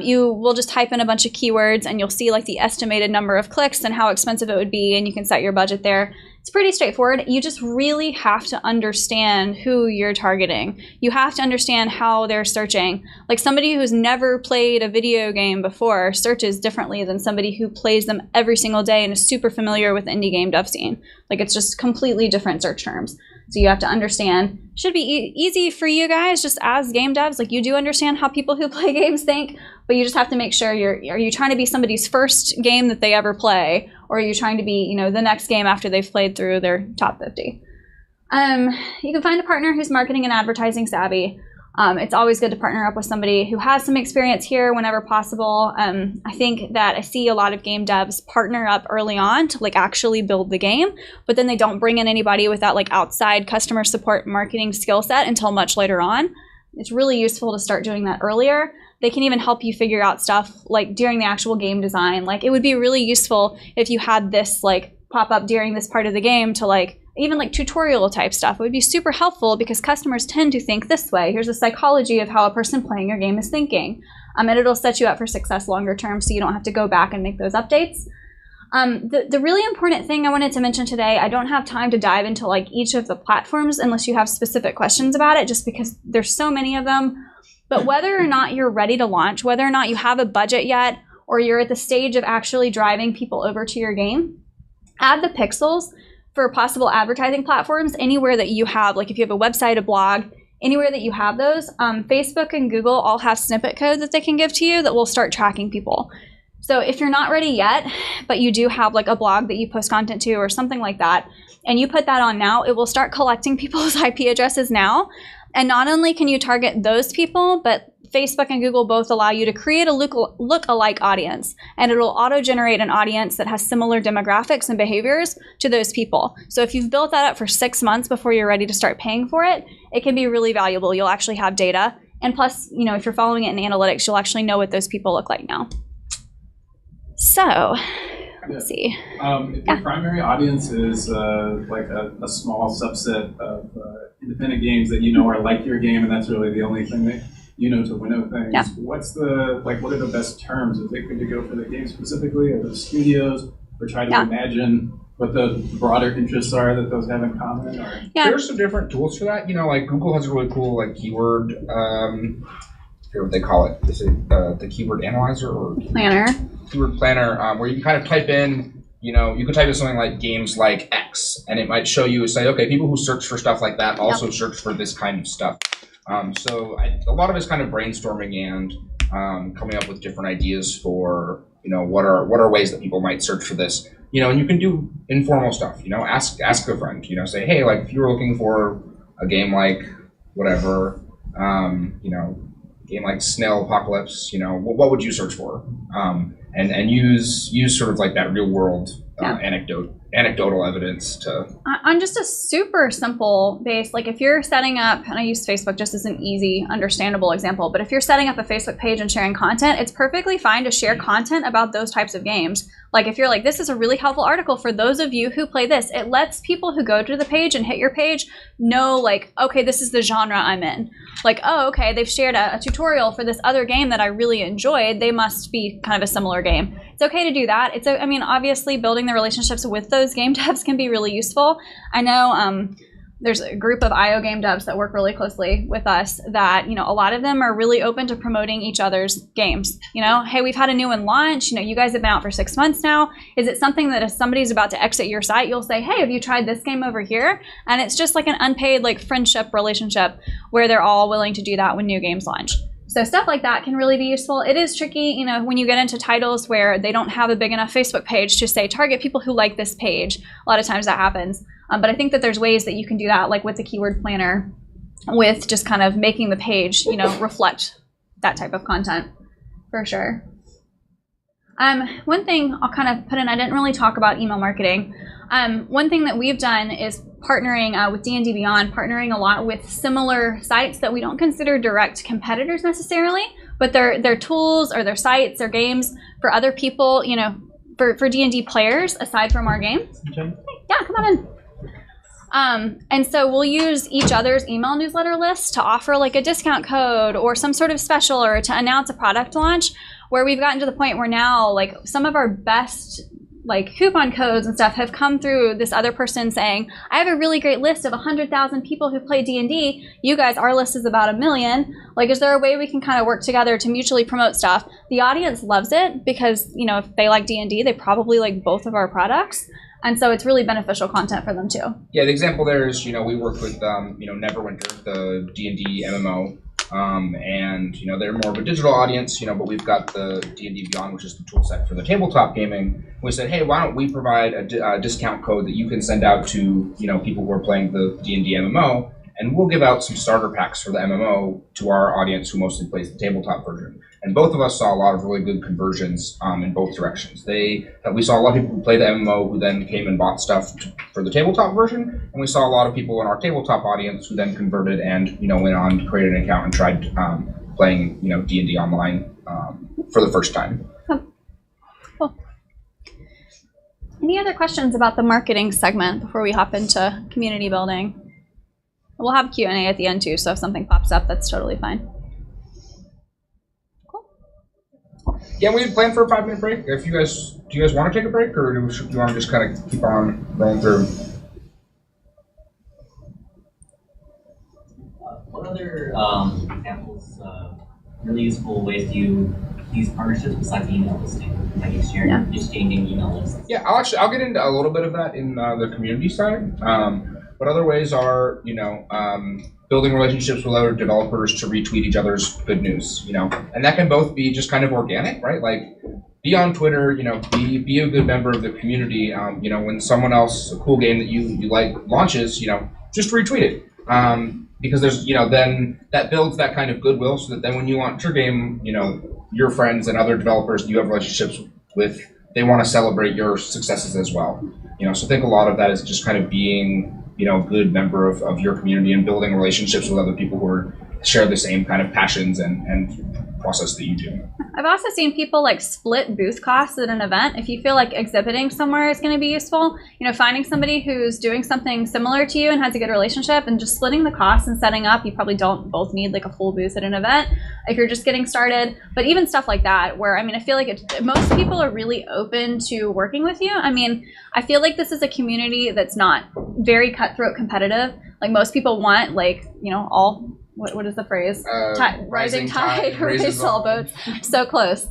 You will just type in a bunch of keywords and you'll see the estimated number of clicks and how expensive it would be, and you can set your budget there. It's pretty straightforward. You just really have to understand who you're targeting. You have to understand how they're searching. Like somebody who's never played a video game before searches differently than somebody who plays them every single day and is super familiar with the indie game dev scene. It's just completely different search terms. So you have to understand. Should be easy for you guys just as game devs. You do understand how people who play games think, but you just have to make sure are you trying to be somebody's first game that they ever play, or are you trying to be, the next game after they've played through their top 50? You can find a partner who's marketing and advertising savvy. It's always good to partner up with somebody who has some experience here whenever possible. I think that I see a lot of game devs partner up early on to actually build the game, but then they don't bring in anybody with that outside customer support marketing skill set until much later on. It's really useful to start doing that earlier. They can even help you figure out stuff during the actual game design. It would be really useful if you had this pop up during this part of the game to even tutorial type stuff. It would be super helpful because customers tend to think this way. Here's the psychology of how a person playing your game is thinking. And it'll set you up for success longer term so you don't have to go back and make those updates. The really important thing I wanted to mention today, I don't have time to dive into each of the platforms unless you have specific questions about it, just because there's so many of them. But whether or not you're ready to launch, whether or not you have a budget yet, or you're at the stage of actually driving people over to your game, add the pixels for possible advertising platforms anywhere that you have, if you have a website, a blog, anywhere that you have those. Facebook and Google all have snippet code that they can give to you that will start tracking people. So if you're not ready yet, but you do have a blog that you post content to or something like that, and you put that on now, it will start collecting people's IP addresses now. And not only can you target those people, but Facebook and Google both allow you to create a look-alike audience, and it'll auto-generate an audience that has similar demographics and behaviors to those people. So if you've built that up for 6 months before you're ready to start paying for it, it can be really valuable. You'll actually have data. And plus, if you're following it in analytics, you'll actually know what those people look like now. So, let's see. If your primary audience is a small subset of independent games that are like your game, and that's really the only thing that to winnow things, what's what are the best terms? Is it good to go for the game specifically, or the studios, or try to imagine what the broader interests are that those have in common? Or? There's some different tools for that. Google has a really cool keyword. I forget what they call it. Is it the keyword analyzer or planner? Keyword planner, where you can kind of type in, you could type in something like games like X, and it might show you, say, okay, people who search for stuff like that also search for this kind of stuff. So a lot of it's kind of brainstorming and coming up with different ideas for, what are ways that people might search for this. and you can do informal stuff, ask a friend, say, hey, like if you were looking for a game like whatever, game like Snail Apocalypse, what would you search for? And use sort of like that real world anecdotal evidence to. On just a super simple base, like if you're setting up, and I use Facebook just as an easy, understandable example, but if you're setting up a Facebook page and sharing content, it's perfectly fine to share content about those types of games. Like if you're like, this is a really helpful article for those of you who play this, it lets people who go to the page and hit your page know like, okay, this is the genre I'm in. Like, oh, okay, they've shared a tutorial for this other game that I really enjoyed. They must be kind of a similar game. It's okay to do that. Obviously building the relationships with those game devs can be really useful. I know there's a group of IO game devs that work really closely with us that, a lot of them are really open to promoting each other's games. Hey, we've had a new one launch. You guys have been out for 6 months now. Is it something that if somebody's about to exit your site, you'll say, hey, have you tried this game over here? And it's just like an unpaid like friendship relationship where they're all willing to do that when new games launch. So stuff like that can really be useful. It is tricky, when you get into titles where they don't have a big enough Facebook page to say target people who like this page. A lot of times that happens. But I think that there's ways that you can do that, like with the keyword planner, with just kind of making the page, reflect that type of content, for sure. One thing I'll kind of put in, I didn't really talk about email marketing. One thing that we've done is partnering with D&D Beyond, partnering a lot with similar sites that we don't consider direct competitors necessarily, but they're tools or their sites or games for other people, for D&D players aside from our games. Okay. Yeah, come on in. And so we'll use each other's email newsletter lists to offer like a discount code or some sort of special or to announce a product launch, where we've gotten to the point where now like some of our best like coupon codes and stuff have come through this other person saying, I have a really great list of 100,000 people who play D&D. You guys, our list is about 1 million. Like, is there a way we can kind of work together to mutually promote stuff? The audience loves it because, if they like D&D, they probably like both of our products. And so it's really beneficial content for them too. Yeah, the example there is, we work with, Neverwinter, the D&D MMO, and, they're more of a digital audience, but we've got the D&D Beyond, which is the tool set for the tabletop gaming. We said, hey, why don't we provide a discount code that you can send out to, people who are playing the D&D MMO, and we'll give out some starter packs for the MMO to our audience who mostly plays the tabletop version. And both of us saw a lot of really good conversions in both directions. We saw a lot of people who play the MMO who then came and bought stuff for the tabletop version, and we saw a lot of people in our tabletop audience who then converted and went on to create an account and tried playing D&D online for the first time. Cool. Any other questions about the marketing segment before we hop into community building? We'll have Q&A at the end too, so if something pops up, that's totally fine. Yeah, we had planned for a 5-minute break. Do you guys want to take a break, or do you want to just kind of keep on rolling through? What other examples, really useful ways do you use partnerships besides email listing? Like exchanging email lists? Yeah, I'll get into a little bit of that in the community side. But other ways are, building relationships with other developers to retweet each other's good news, and that can both be just kind of organic, right? Like, be on Twitter, be a good member of the community. When someone else, a cool game that you like launches, just retweet it. Because there's, then that builds that kind of goodwill, so that then when you launch your game, your friends and other developers you have relationships with, they want to celebrate your successes as well. So I think a lot of that is just kind of being good member of your community and building relationships with other people who share the same kind of passions and process that you do. I've also seen people like split booth costs at an event. If you feel like exhibiting somewhere is going to be useful, finding somebody who's doing something similar to you and has a good relationship and just splitting the costs and setting up. You probably don't both need like a full booth at an event if you're just getting started. But even stuff like that where, I feel like most people are really open to working with you. I feel like this is a community that's not very cutthroat competitive. Like most people want all... What is the phrase? Rising tide raises all boats. So close.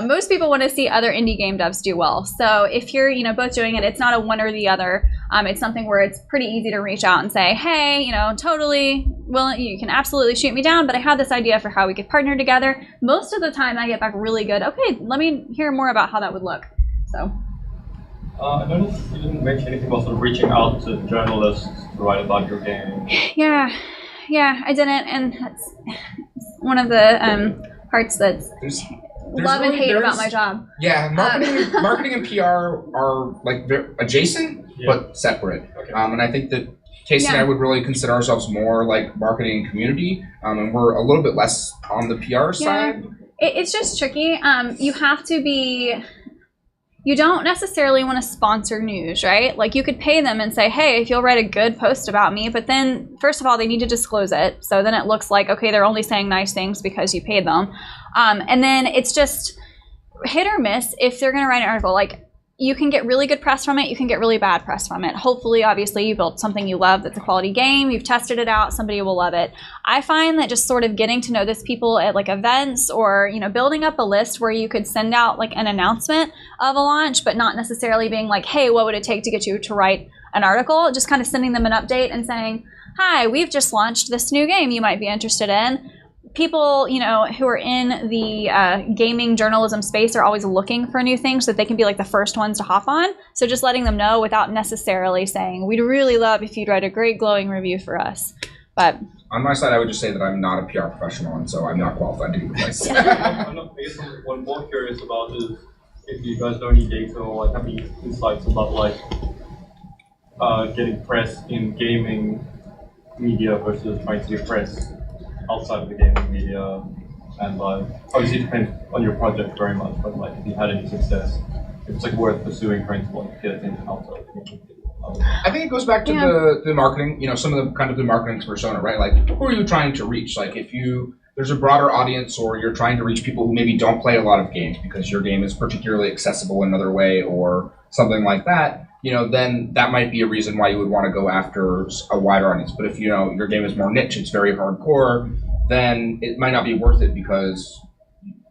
Most people want to see other indie game devs do well. So if you're both doing it, it's not a one or the other. It's something where it's pretty easy to reach out and say, hey, totally willing. You can absolutely shoot me down, but I had this idea for how we could partner together. Most of the time, I get back really good. Okay, let me hear more about how that would look. So. I noticed you didn't mention anything about sort of reaching out to journalists to write about your game. Yeah, I didn't, and that's one of the parts that's love and hate about my job. Yeah, marketing and PR are like adjacent but separate. Okay. And I think that Casey and I would really consider ourselves more like marketing and community, and we're a little bit less on the PR side. It's just tricky. You have to be. You don't necessarily want to sponsor news, right? Like you could pay them and say, hey, if you'll write a good post about me, but then first of all, they need to disclose it. So then it looks like, okay, they're only saying nice things because you paid them. And then it's just hit or miss if they're going to write an article. Like you can get really good press from it. You can get really bad press from it. Hopefully, obviously, you built something you love that's a quality game. You've tested it out. Somebody will love it. I find that just sort of getting to know these people at like events or, building up a list where you could send out like an announcement of a launch, but not necessarily being like, hey, what would it take to get you to write an article? Just kind of sending them an update and saying, hi, we've just launched this new game you might be interested in. People, who are in the gaming journalism space are always looking for new things so that they can be like the first ones to hop on. So just letting them know without necessarily saying, we'd really love if you'd write a great glowing review for us. But on my side, I would just say that I'm not a PR professional, and so I'm not qualified to give advice. I guess what I'm more curious about is if you guys know any data or like have any insights about like getting press in gaming media versus trying to get press outside of the gaming media, and obviously it depends on your project very much, but like if you had any success, it's like worth pursuing trying to like get things outside of the gaming media. I think it goes back to the marketing, some of the kind of the marketing persona, right? Like who are you trying to reach? Like if there's a broader audience or you're trying to reach people who maybe don't play a lot of games because your game is particularly accessible in another way or something like that, then that might be a reason why you would want to go after a wider audience. But if your game is more niche, it's very hardcore, then it might not be worth it because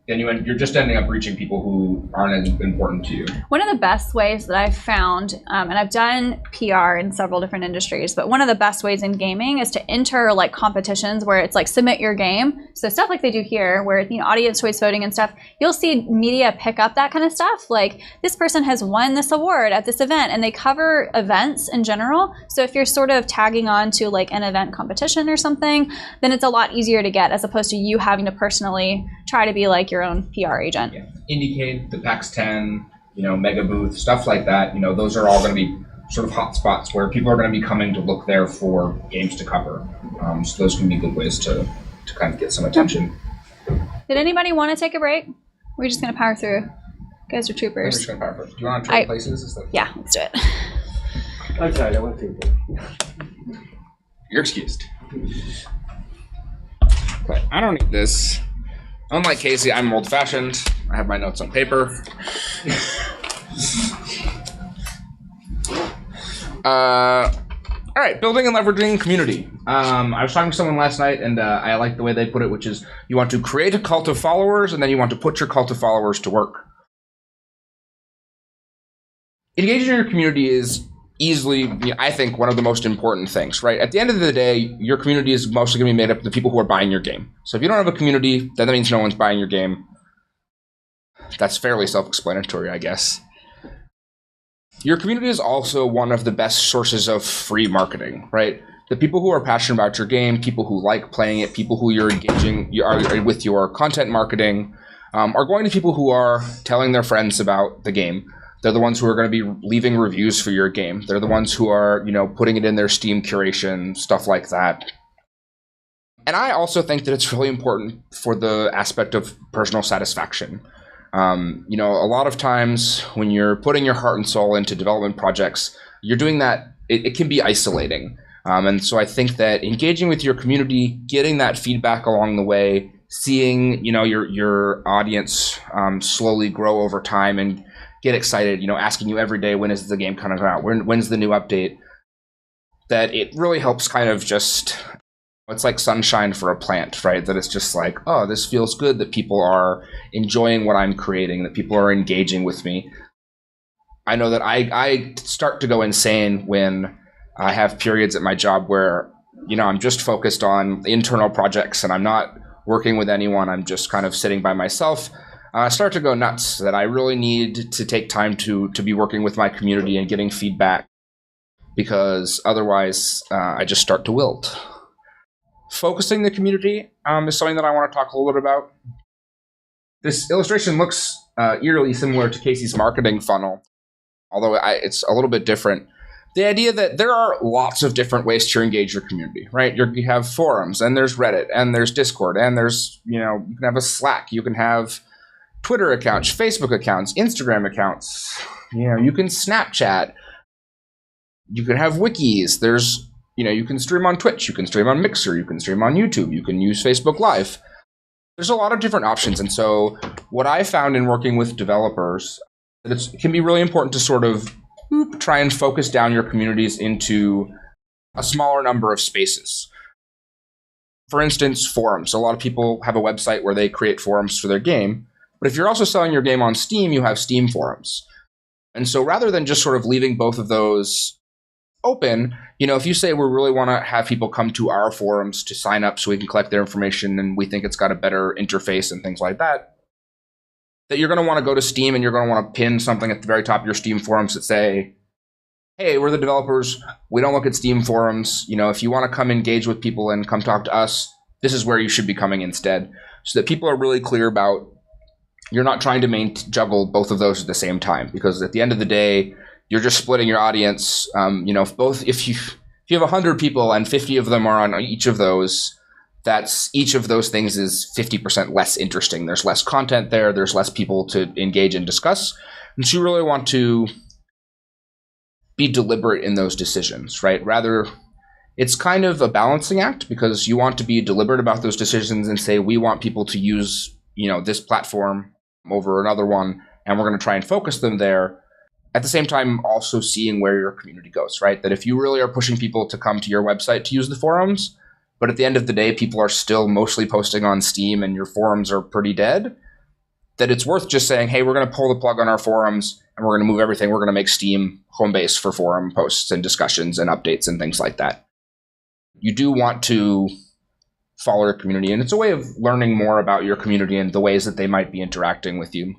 then you're just ending up reaching people who aren't as important to you. One of the best ways that I've found, and I've done PR in several different industries, but one of the best ways in gaming is to enter like competitions where it's like submit your game. So stuff like they do here where, audience choice voting and stuff, you'll see media pick up that kind of stuff. Like this person has won this award at this event, and they cover events in general. So if you're sort of tagging on to like an event competition or something, then it's a lot easier to get as opposed to you having to personally try to be like your own PR agent. Yeah. Indiecade, the PAX 10, Mega Booth, stuff like that. Those are all going to be sort of hot spots where people are going to be coming to look there for games to cover. So those can be good ways to kind of get some attention. Did anybody want to take a break? We're just going to power through. You guys are troopers. We're just going to power through. Do you want to trade places? Yeah, let's do it. I'm sorry, I want to take You're excused. But I don't need this. Unlike Casey, I'm old-fashioned. I have my notes on paper. All right, building and leveraging community. I was talking to someone last night, and I like the way they put it, which is you want to create a cult of followers, and then you want to put your cult of followers to work. Engaging your community is easily, I think, one of the most important things, right? At the end of the day, your community is mostly going to be made up of the people who are buying your game. So if you don't have a community, then that means no one's buying your game. That's fairly self-explanatory, I guess. Your community is also one of the best sources of free marketing, right? The people who are passionate about your game, people who like playing it, people who you're engaging with your content marketing, are going to people who are telling their friends about the game. They're the ones who are going to be leaving reviews for your game. They're the ones who are, putting it in their Steam curation, stuff like that. And I also think that it's really important for the aspect of personal satisfaction. A lot of times when you're putting your heart and soul into development projects, you're doing that, it can be isolating. And so I think that engaging with your community, getting that feedback along the way, seeing, your audience slowly grow over time and get excited, asking you every day, when is the game coming out? When's the new update? That it really helps kind of just, it's like sunshine for a plant, right? That it's just like, oh, this feels good that people are enjoying what I'm creating, that people are engaging with me. I know that I start to go insane when I have periods at my job where, I'm just focused on internal projects and I'm not working with anyone. I'm just kind of sitting by myself. I start to go nuts that I really need to take time to be working with my community and getting feedback, because otherwise I just start to wilt. Focusing the community is something that I want to talk a little bit about. This illustration looks eerily similar to Casey's marketing funnel, although it's a little bit different. The idea that there are lots of different ways to engage your community, right? You have forums, and there's Reddit, and there's Discord, and there's, you can have a Slack, you can have Twitter accounts, Facebook accounts, Instagram accounts, you can Snapchat, you can have wikis, there's, you can stream on Twitch, you can stream on Mixer, you can stream on YouTube, you can use Facebook Live. There's a lot of different options, and so what I found in working with developers, it can be really important to sort of try and focus down your communities into a smaller number of spaces. For instance, forums. A lot of people have a website where they create forums for their game, but if you're also selling your game on Steam, you have Steam forums. And so rather than just sort of leaving both of those open, if you say we really want to have people come to our forums to sign up so we can collect their information and we think it's got a better interface and things like that you're going to want to go to Steam and you're going to want to pin something at the very top of your Steam forums that say, hey, we're the developers, we don't look at Steam forums, if you want to come engage with people and come talk to us, this is where you should be coming instead. So that people are really clear about, you're not trying to juggle both of those at the same time, because at the end of the day, you're just splitting your audience. If you have 100 people and 50 of them are on each of those, that's each of those things is 50% less interesting. There's less content there. There's less people to engage and discuss. And so you really want to be deliberate in those decisions, right? Rather, it's kind of a balancing act, because you want to be deliberate about those decisions and say, we want people to use, this platform over another one, and we're going to try and focus them there. At the same time, also seeing where your community goes, right? That if you really are pushing people to come to your website to use the forums, but at the end of the day, people are still mostly posting on Steam and your forums are pretty dead, that it's worth just saying, hey, we're going to pull the plug on our forums and we're going to move everything. We're going to make Steam home base for forum posts and discussions and updates and things like that. You do want to follow your community, and it's a way of learning more about your community and the ways that they might be interacting with you.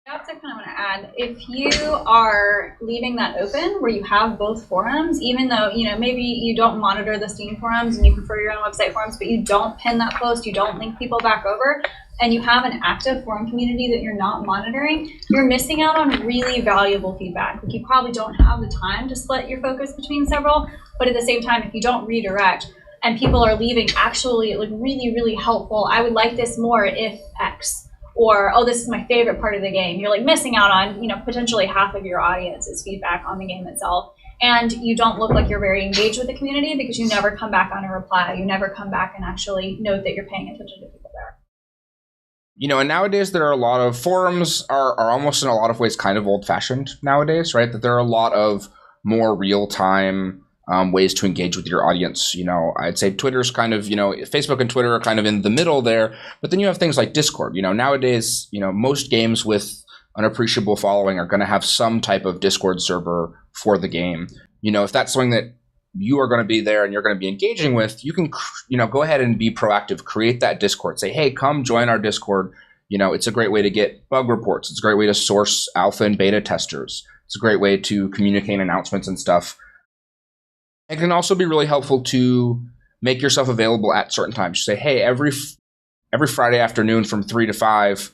I also kind of want to add, if you are leaving that open where you have both forums, even though, maybe you don't monitor the Steam forums and you prefer your own website forums, but you don't pin that post, you don't link people back over, and you have an active forum community that you're not monitoring, you're missing out on really valuable feedback. Like, you probably don't have the time to split your focus between several, but at the same time, if you don't redirect and people are leaving actually really, really helpful, I would like this more if X. Or, oh, this is my favorite part of the game. You're missing out on, potentially half of your audience's feedback on the game itself. And you don't look like you're very engaged with the community because you never come back on a reply. You never come back and actually note that you're paying attention to people there. And nowadays there are a lot of forums are almost in a lot of ways kind of old-fashioned nowadays, right? That there are a lot of more real-time ways to engage with your audience. I'd say Twitter's kind of, Facebook and Twitter are kind of in the middle there, but then you have things like Discord. Nowadays, most games with an appreciable following are going to have some type of Discord server for the game. If that's something that you are going to be there and you're going to be engaging with, you can, go ahead and be proactive, create that Discord, say, hey, come join our Discord. It's a great way to get bug reports. It's a great way to source alpha and beta testers. It's a great way to communicate announcements and stuff. It can also be really helpful to make yourself available at certain times. Say, hey, every Friday afternoon from 3 to 5,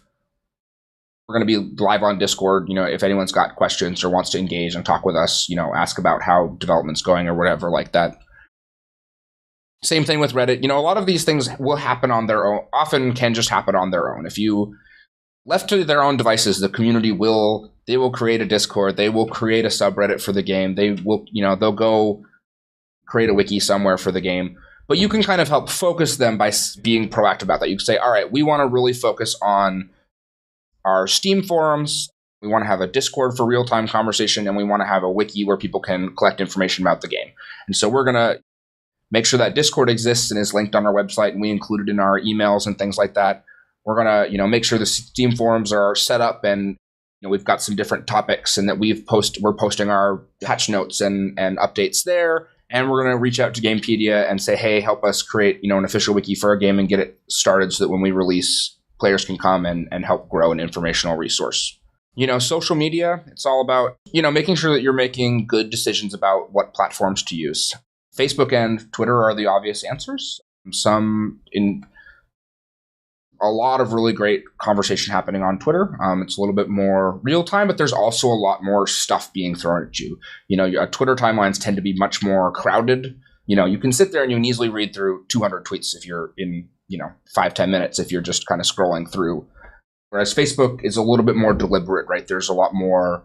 we're going to be live on Discord. If anyone's got questions or wants to engage and talk with us, ask about how development's going or whatever like that. Same thing with Reddit. A lot of these things will happen on their own, often can just happen on their own. If you left to their own devices, the community will create a Discord. They will create a subreddit for the game. They will, they'll go create a wiki somewhere for the game, but you can kind of help focus them by being proactive about that. You can say, all right, we want to really focus on our Steam forums. We want to have a Discord for real-time conversation, and we want to have a wiki where people can collect information about the game. And so we're going to make sure that Discord exists and is linked on our website, and we include it in our emails and things like that. We're going to, make sure the Steam forums are set up and we've got some different topics, and that we're posting our patch notes and updates there. And we're going to reach out to Gamepedia and say, hey, help us create, an official wiki for our game and get it started so that when we release players can come and help grow an informational resource. Social media, it's all about, making sure that you're making good decisions about what platforms to use. Facebook and Twitter are the obvious answers. A lot of really great conversation happening on Twitter. It's a little bit more real time, but there's also a lot more stuff being thrown at you. Twitter timelines tend to be much more crowded. You can sit there and you can easily read through 200 tweets if you're in, 5-10 minutes if you're just kind of scrolling through. Whereas Facebook is a little bit more deliberate, right? There's a lot more.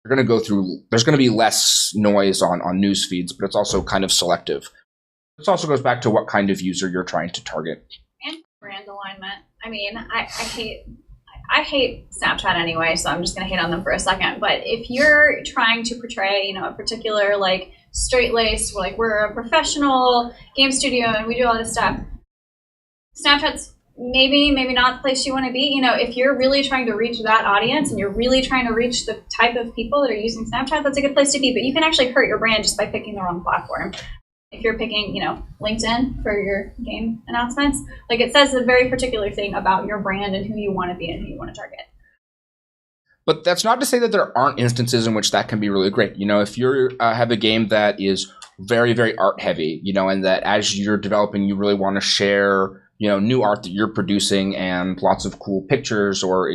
There's going to be less noise on news feeds, but it's also kind of selective. This also goes back to what kind of user you're trying to target. And brand alignment. I mean, I hate Snapchat anyway, so I'm just going to hate on them for a second. But if you're trying to portray, a particular like straight-laced, like we're a professional game studio and we do all this stuff, Snapchat's maybe not the place you want to be. If you're really trying to reach that audience and you're really trying to reach the type of people that are using Snapchat, that's a good place to be. But you can actually hurt your brand just by picking the wrong platform. If you're picking, LinkedIn for your game announcements, like it says a very particular thing about your brand and who you want to be and who you want to target. But that's not to say that there aren't instances in which that can be really great. If you have a game that is very, very art heavy, and that as you're developing, you really want to share new art that you're producing and lots of cool pictures or,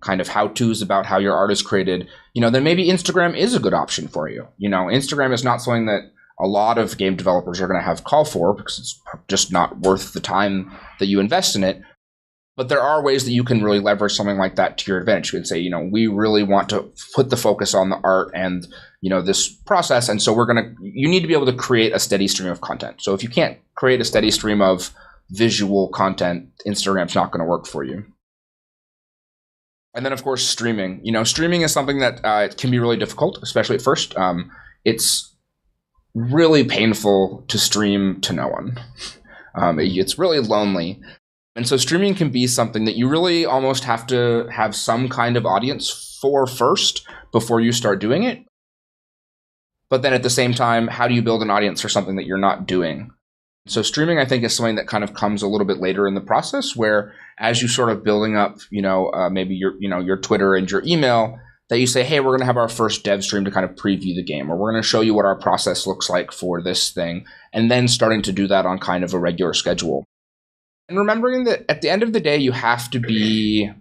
kind of how-tos about how your art is created, then maybe Instagram is a good option for you. Instagram is not something that a lot of game developers are going to have call for because it's just not worth the time that you invest in it. But there are ways that you can really leverage something like that to your advantage. You can say, we really want to put the focus on the art and, this process. And so you need to be able to create a steady stream of content. So if you can't create a steady stream of visual content, Instagram's not going to work for you. And then, of course, streaming. Streaming is something that can be really difficult, especially at first. It's really painful to stream to no one. It's really lonely. And so streaming can be something that you really almost have to have some kind of audience for first before you start doing it. But then at the same time, how do you build an audience for something that you're not doing? So streaming, I think, is something that kind of comes a little bit later in the process, where as you sort of building up, maybe your Twitter and your email, that you say, hey, we're going to have our first dev stream to kind of preview the game, or we're going to show you what our process looks like for this thing, and then starting to do that on kind of a regular schedule. And remembering that at the end of the day, you have to be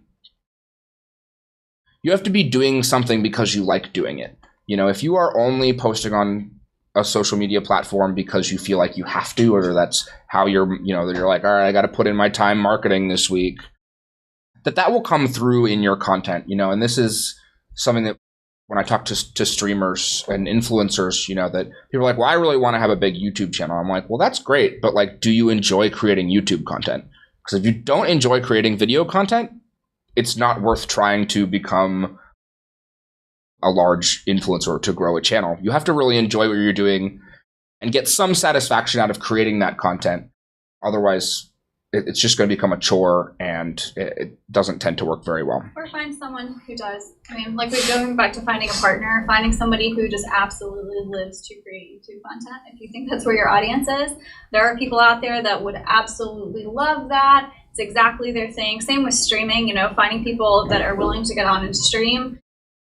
doing something because you like doing it. If you are only posting on a social media platform because you feel like you have to, or that's how you're like, all right, I got to put in my time marketing this week, that will come through in your content, and this is something that when I talk to streamers and influencers, that people are like, well, I really want to have a big YouTube channel. I'm like, well, that's great, but like, do you enjoy creating YouTube content? Because if you don't enjoy creating video content, it's not worth trying to become a large influencer to grow a channel. You have to really enjoy what you're doing and get some satisfaction out of creating that content. Otherwise, it's just going to become a chore, and it doesn't tend to work very well. Or find someone who does. I mean, like we're going back to finding a partner, finding somebody who just absolutely lives to create YouTube content. If you think that's where your audience is, there are people out there that would absolutely love that. It's exactly their thing. Same with streaming, finding people that are willing to get on and stream.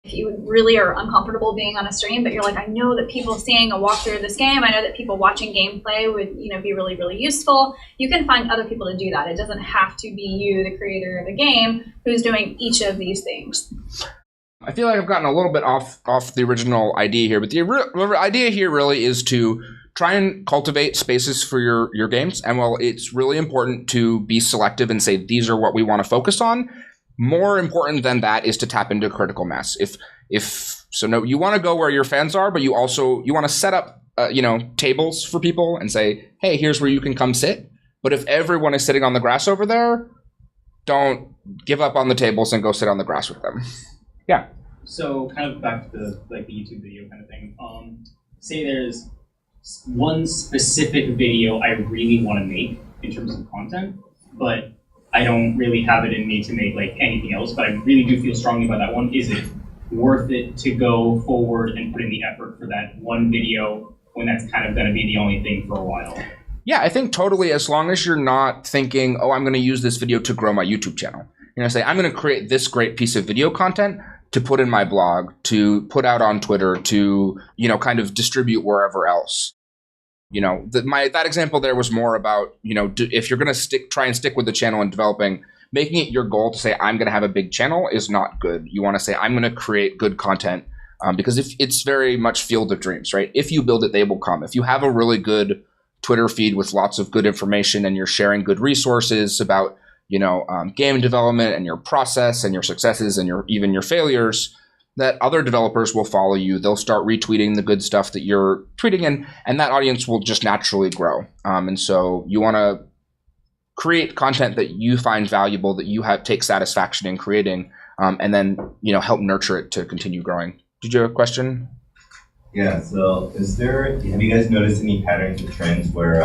If you really are uncomfortable being on a stream, but you're like, I know that people seeing a walkthrough of this game, I know that people watching gameplay would, be really, really useful. You can find other people to do that. It doesn't have to be you, the creator of the game, who's doing each of these things. I feel like I've gotten a little bit off the original idea here, but the idea here really is to try and cultivate spaces for your games. And while it's really important to be selective and say, these are what we want to focus on, more important than that is to tap into critical mass. You want to go where your fans are, but you want to set up, tables for people and say, hey, here's where you can come sit. But if everyone is sitting on the grass over there, don't give up on the tables and go sit on the grass with them. Yeah. So kind of back to the YouTube video kind of thing. Say there's one specific video I really want to make in terms of content, but I don't really have it in me to make like anything else, but I really do feel strongly about that one. Is it worth it to go forward and put in the effort for that one video when that's kind of going to be the only thing for a while? Yeah, I think totally, as long as you're not thinking, oh, I'm going to use this video to grow my YouTube channel. You're going to say, I'm going to create this great piece of video content to put in my blog, to put out on Twitter, to, kind of distribute wherever else. That example there was more about, if you're going to try and stick with the channel and developing, making it your goal to say, I'm going to have a big channel is not good. You want to say, I'm going to create good content, because if it's very much field of dreams, right? If you build it, they will come. If you have a really good Twitter feed with lots of good information and you're sharing good resources about, game development and your process and your successes and even your failures, that other developers will follow you. They'll start retweeting the good stuff that you're tweeting, and that audience will just naturally grow. And so you want to create content that you find valuable, that you take satisfaction in creating, and then help nurture it to continue growing. Did you have a question? Yeah. So, have you guys noticed any patterns or trends where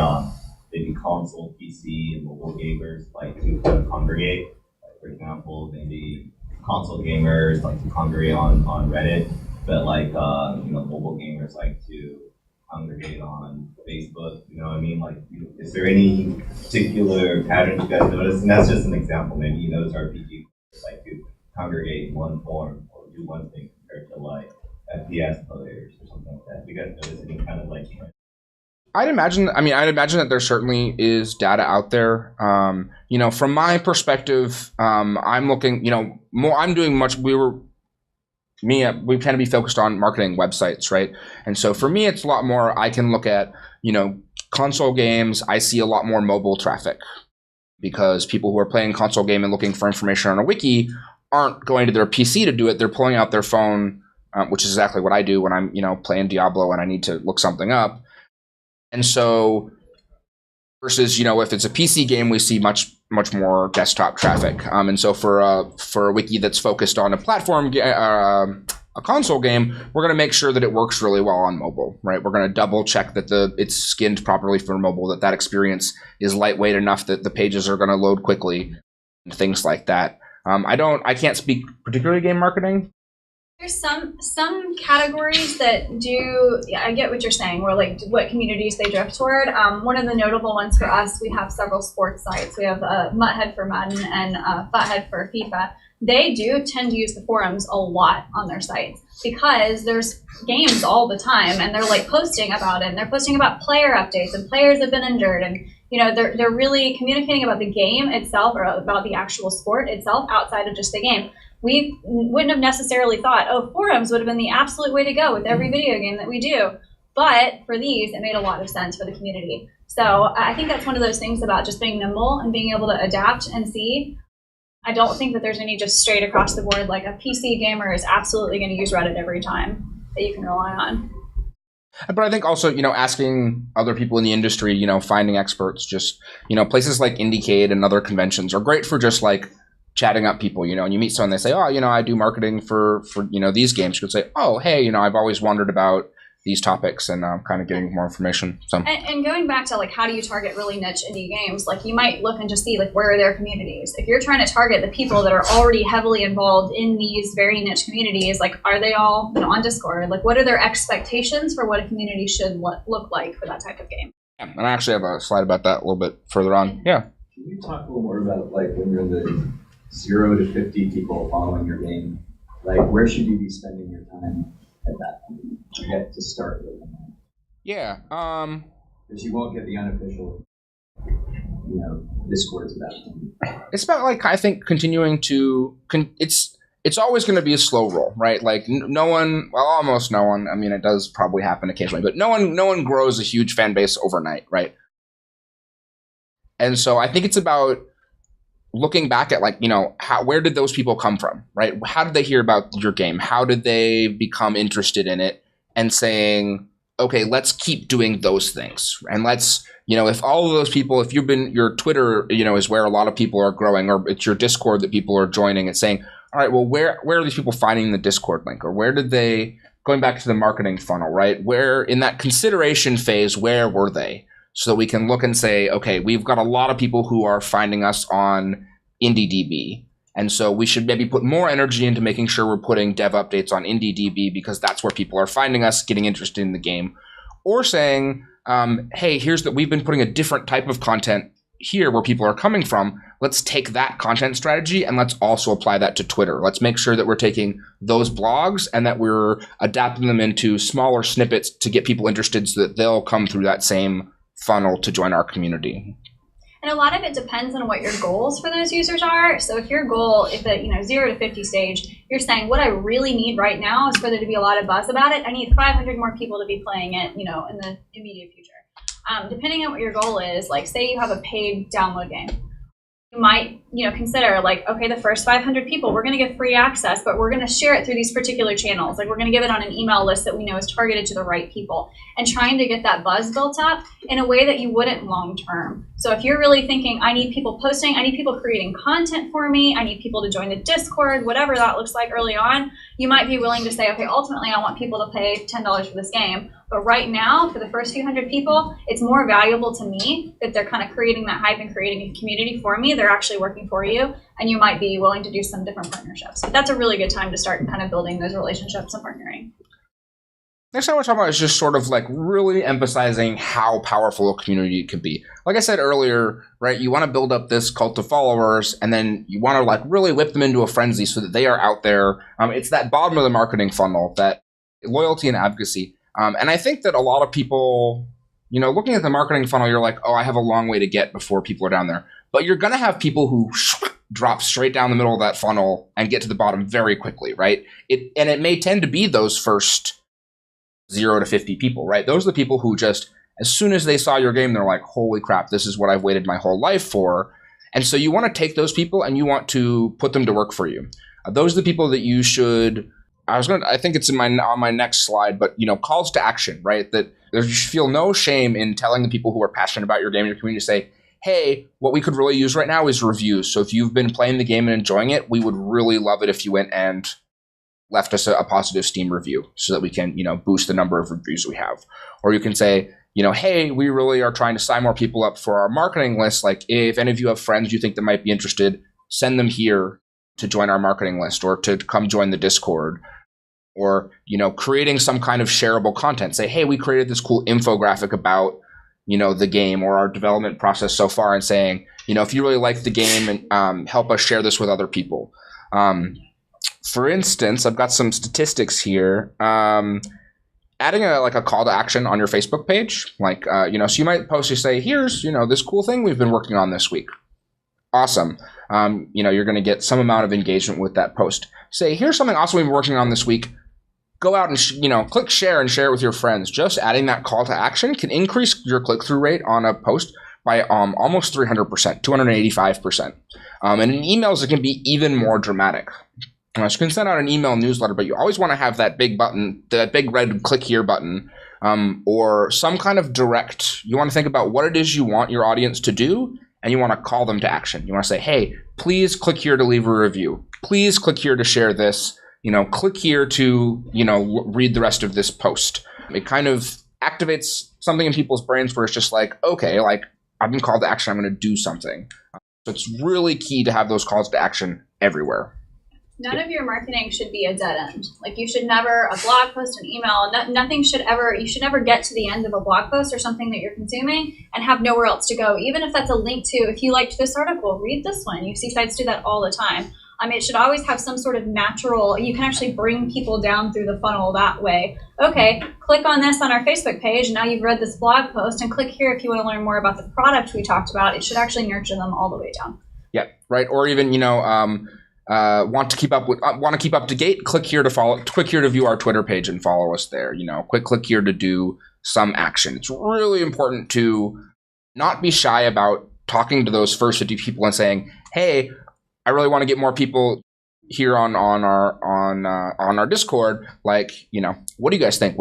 maybe console, PC, and mobile gamers like to kind of congregate? Like, for example, maybe console gamers like to congregate on Reddit, but mobile gamers like to congregate on Facebook. You know what I mean? Like, is there any particular pattern you guys notice? And that's just an example. Maybe you notice RPG like to congregate in one form or do one thing compared to like FPS players or something like that. Do you guys notice any kind of like trend? I'd imagine that there certainly is data out there. From my perspective, I'm looking, I'm doing much, we tend to be focused on marketing websites, right? And so for me, it's a lot more, I can look at, console games. I see a lot more mobile traffic because people who are playing console game and looking for information on a wiki aren't going to their PC to do it. They're pulling out their phone, which is exactly what I do when I'm, playing Diablo and I need to look something up. And so versus, if it's a PC game, we see much more desktop traffic. And so for a wiki that's focused on a platform, a console game, we're going to make sure that it works really well on mobile, right? We're going to double check that it's skinned properly for mobile, that experience is lightweight enough that the pages are going to load quickly, and things like that. I can't speak particularly game marketing. There's some categories that do, yeah, I get what you're saying, where like what communities they drift toward. One of the notable ones for us, we have several sports sites. We have Mutthead for Madden and Butthead for FIFA. They do tend to use the forums a lot on their sites because there's games all the time and they're like posting about it and they're posting about player updates and players have been injured and they're really communicating about the game itself or about the actual sport itself outside of just the game. We wouldn't have necessarily thought, forums would have been the absolute way to go with every video game that we do. But for these, it made a lot of sense for the community. So I think that's one of those things about just being nimble and being able to adapt and see. I don't think that there's any just straight across the board, like a PC gamer is absolutely going to use Reddit every time that you can rely on. But I think also, asking other people in the industry, finding experts, just, places like Indiecade and other conventions are great for just like chatting up people, and you meet someone, they say, I do marketing for these games. You could say, hey, I've always wondered about these topics and kind of getting more information. So and going back to like, how do you target really niche indie games? Like you might look and just see like, where are their communities? If you're trying to target the people that are already heavily involved in these very niche communities, like, are they all on Discord? Like, what are their expectations for what a community should look like for that type of game? Yeah, and I actually have a slide about that a little bit further on. Yeah. Can you talk a little more about like when you're in the 0 to 50 people following your game, like where should you be spending your time at that point to get to start with them? Yeah. Because you won't get the unofficial, Discords at that point. It's about like, I think continuing to, it's always going to be a slow roll, right? Like almost no one, I mean, it does probably happen occasionally, but no one grows a huge fan base overnight, right? And so I think it's about looking back at like, where did those people come from, right? How did they hear about your game? How did they become interested in it? And saying, okay, let's keep doing those things. And let's, if all of those people, if your Twitter, is where a lot of people are growing, or it's your Discord that people are joining and saying, all right, well, where are these people finding the Discord link? Or where did they, going back to the marketing funnel, right? Where in that consideration phase, where were they? So that we can look and say, okay, we've got a lot of people who are finding us on IndieDB. And so we should maybe put more energy into making sure we're putting dev updates on IndieDB because that's where people are finding us, getting interested in the game. Or saying, hey, we've been putting a different type of content here where people are coming from. Let's take that content strategy and let's also apply that to Twitter. Let's make sure that we're taking those blogs and that we're adapting them into smaller snippets to get people interested so that they'll come through that same funnel to join our community. And a lot of it depends on what your goals for those users are. So if your goal, if at 0 to 50 stage, you're saying what I really need right now is for there to be a lot of buzz about it. I need 500 more people to be playing it, in the immediate future. Depending on what your goal is, like say you have a paid download game, you might consider like, okay, the first 500 people, we're going to give free access, but we're going to share it through these particular channels. Like we're going to give it on an email list that we know is targeted to the right people, and trying to get that buzz built up in a way that you wouldn't long term. So if you're really thinking, I need people posting, I need people creating content for me, I need people to join the Discord, whatever that looks like early on, you might be willing to say, okay, ultimately I want people to pay $10 for this game. But right now, for the first few hundred people, it's more valuable to me that they're kind of creating that hype and creating a community for me. They're actually working for you, and you might be willing to do some different partnerships. But that's a really good time to start kind of building those relationships and partnering. Next thing I want to talk about is just sort of like really emphasizing how powerful a community can be. Like I said earlier, right, you want to build up this cult of followers, and then you want to like really whip them into a frenzy so that they are out there. It's that bottom of the marketing funnel, that loyalty and advocacy. And I think that a lot of people, looking at the marketing funnel, you're like, oh, I have a long way to get before people are down there. But you're going to have people who drop straight down the middle of that funnel and get to the bottom very quickly, right? It may tend to be those first 0 to 50 people, right? Those are the people who just, as soon as they saw your game, they're like, holy crap, this is what I've waited my whole life for. And so you want to take those people and you want to put them to work for you. Those are the people that you should... I think it's on my next slide, but calls to action, right? That you should feel no shame in telling the people who are passionate about your game and your community to say, hey, what we could really use right now is reviews. So if you've been playing the game and enjoying it, we would really love it if you went and left us a positive Steam review so that we can, boost the number of reviews we have. Or you can say, hey, we really are trying to sign more people up for our marketing list. Like if any of you have friends you think that might be interested, send them here to join our marketing list or to come join the Discord. Or, creating some kind of shareable content. Say, hey, we created this cool infographic about, the game or our development process so far, and saying, if you really like the game, and help us share this with other people. For instance, I've got some statistics here. Adding a call to action on your Facebook page, so you might post, you say, here's, this cool thing we've been working on this week. Awesome. You're going to get some amount of engagement with that post. Say, here's something awesome we've been working on this week. Go out and, click share and share it with your friends. Just adding that call to action can increase your click-through rate on a post by almost 300%, 285%. And in emails, it can be even more dramatic. You can send out an email newsletter, but you always want to have that big button, that big red click here button, or some kind of direct. You want to think about what it is you want your audience to do, and you want to call them to action. You want to say, hey, please click here to leave a review. Please click here to share this. Click here to, read the rest of this post. It kind of activates something in people's brains where it's just like, okay, like I've been called to action, I'm going to do something. So it's really key to have those calls to action everywhere. None of your marketing should be a dead end. Like you should never, a blog post, an email, nothing should ever, you should never get to the end of a blog post or something that you're consuming and have nowhere else to go. Even if that's a link to, if you liked this article, read this one. You see sites do that all the time. It should always have some sort of natural, you can actually bring people down through the funnel that way. Okay, click on this on our Facebook page. Now you've read this blog post, and click here if you want to learn more about the product we talked about. It should actually nurture them all the way down. Yeah, right. Or even, want to keep up to date, click here to view our Twitter page and follow us there. Click here to do some action. It's really important to not be shy about talking to those first 50 people and saying, hey, I really want to get more people here on our Discord. Like, what do you guys think?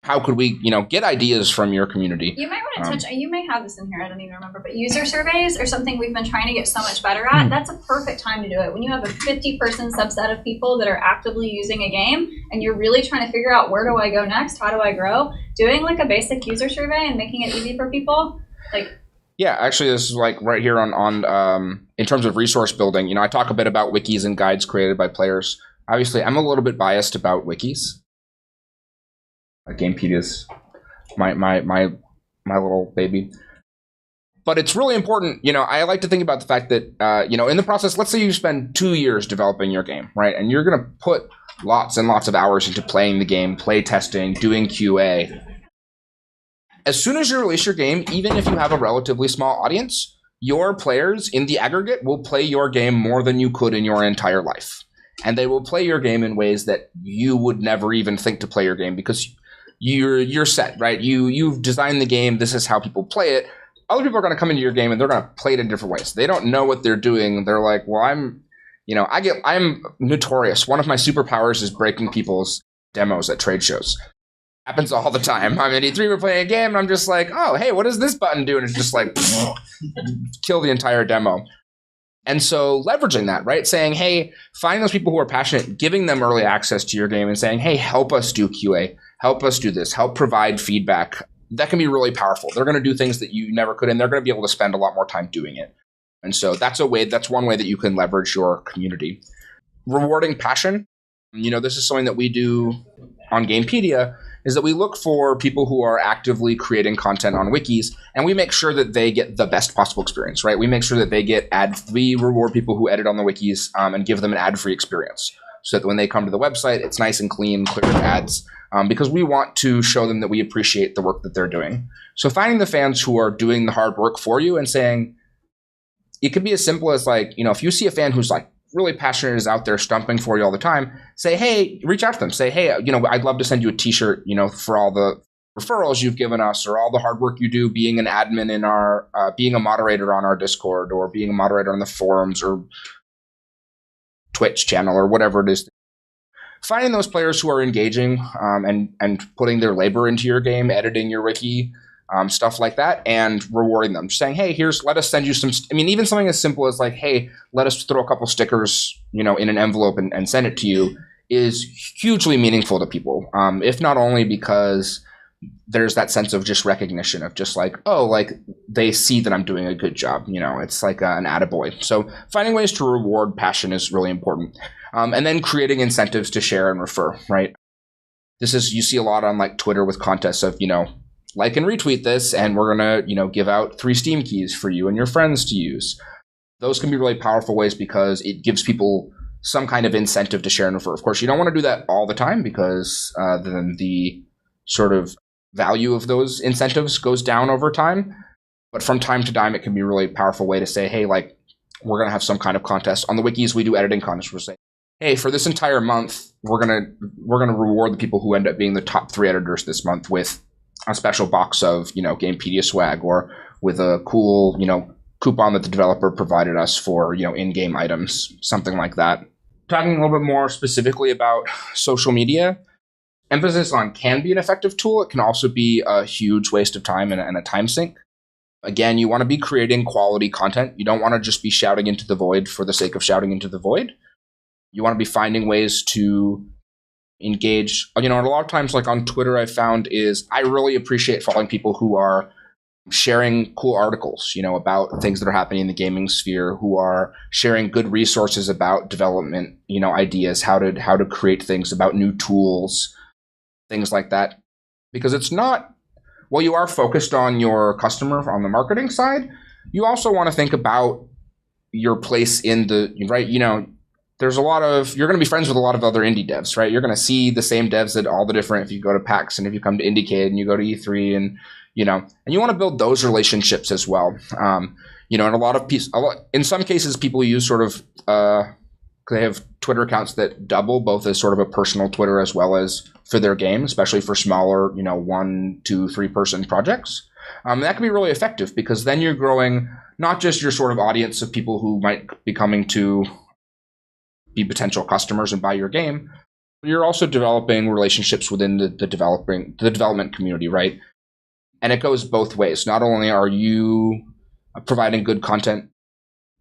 How could we, get ideas from your community? You might want to touch, you may have this in here, I don't even remember, but user surveys are something we've been trying to get so much better at. That's a perfect time to do it. When you have a 50-person subset of people that are actively using a game and you're really trying to figure out where do I go next, how do I grow, doing like a basic user survey and making it easy for people, like... Yeah, actually, this is like right here on in terms of resource building. I talk a bit about wikis and guides created by players. Obviously, I'm a little bit biased about wikis. Gamepedia's my little baby. But it's really important, I like to think about the fact that, in the process, let's say you spend 2 years developing your game, right? And you're going to put lots and lots of hours into playing the game, play testing, doing QA. As soon as you release your game, even if you have a relatively small audience, your players in the aggregate will play your game more than you could in your entire life. And they will play your game in ways that you would never even think to play your game because you're set, right? You've designed the game. This is how people play it. Other people are going to come into your game and they're going to play it in different ways. They don't know what they're doing. They're like, well, I'm notorious. One of my superpowers is breaking people's demos at trade shows. Happens all the time. I'm at E3, we're playing a game, and I'm just like, oh, hey, what does this button do? And it's just like, kill the entire demo. And so leveraging that, right? Saying, hey, finding those people who are passionate, giving them early access to your game and saying, hey, help us do QA, help us do this, help provide feedback. That can be really powerful. They're going to do things that you never could, and they're going to be able to spend a lot more time doing it. And so that's one way that you can leverage your community. Rewarding passion. This is something that we do on Gamepedia, is that we look for people who are actively creating content on wikis, and we make sure that they get the best possible experience, right? We make sure that they get we reward people who edit on the wikis and give them an ad-free experience, so that when they come to the website, it's nice and clean, clear of ads, because we want to show them that we appreciate the work that they're doing. So finding the fans who are doing the hard work for you and saying, it could be as simple as if you see a fan who's really passionate, is out there stumping for you all the time, say, hey, reach out to them. Say, hey, I'd love to send you a t-shirt, for all the referrals you've given us or all the hard work you do being an admin in our, being a moderator on our Discord or being a moderator on the forums or Twitch channel or whatever it is. Finding those players who are engaging and putting their labor into your game, editing your wiki, stuff like that, and rewarding them. Just saying, hey, let us send you some, even something as simple as hey, let us throw a couple stickers, in an envelope and send it to you is hugely meaningful to people. If not only because there's that sense of just recognition of just they see that I'm doing a good job. It's like an attaboy. So finding ways to reward passion is really important. And then creating incentives to share and refer, right? You see a lot on Twitter with contests of, like and retweet this, and we're going to, give out 3 Steam keys for you and your friends to use. Those can be really powerful ways because it gives people some kind of incentive to share and refer. Of course, you don't want to do that all the time because then the sort of value of those incentives goes down over time. But from time to time, it can be a really powerful way to say, hey, we're going to have some kind of contest. On the wikis, we do editing contests. We're saying, hey, for this entire month, we're gonna reward the people who end up being the top 3 editors this month with a special box of, Gamepedia swag or with a cool, coupon that the developer provided us for, in-game items, something like that. Talking a little bit more specifically about social media, emphasis on can be an effective tool. It can also be a huge waste of time and a time sink. Again, you want to be creating quality content. You don't want to just be shouting into the void for the sake of shouting into the void. You want to be finding ways to engage. And a lot of times, on Twitter, I found is I really appreciate following people who are sharing cool articles, about things that are happening in the gaming sphere, who are sharing good resources about development, ideas, how to create things, about new tools, things like that. Because it's not, while you are focused on your customer on the marketing side, you also want to think about your place in the, right, there's you're going to be friends with a lot of other indie devs, right? You're going to see the same devs at all the different, if you go to PAX and if you come to Indiecade and you go to E3 and, and you want to build those relationships as well. And in some cases, people use sort of, they have Twitter accounts that double both as sort of a personal Twitter as well as for their game, especially for smaller, 1, 2, 3 person projects. That can be really effective because then you're growing not just your sort of audience of people who might be coming to be potential customers and buy your game, but you're also developing relationships within the development community, right? And it goes both ways. Not only are you providing good content,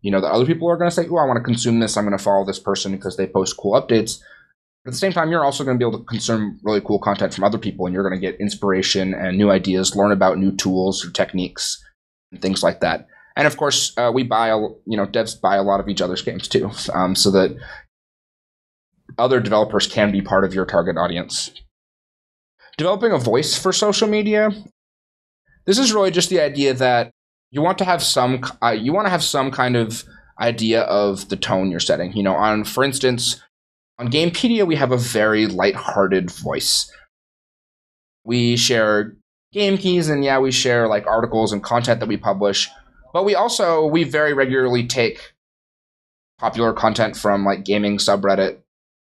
that other people are going to say, oh, I want to consume this. I'm going to follow this person because they post cool updates. But at the same time, you're also going to be able to consume really cool content from other people, and you're going to get inspiration and new ideas, learn about new tools or techniques and things like that. And of course, devs buy a lot of each other's games too, so that other developers can be part of your target audience. developing a voice for social media. This is really just the idea that you want to have some kind of idea of the tone you're setting. For instance, on Gamepedia, we have a very lighthearted voice. We share game keys, and we share like articles and content that we publish. But we very regularly take popular content from like gaming subreddit,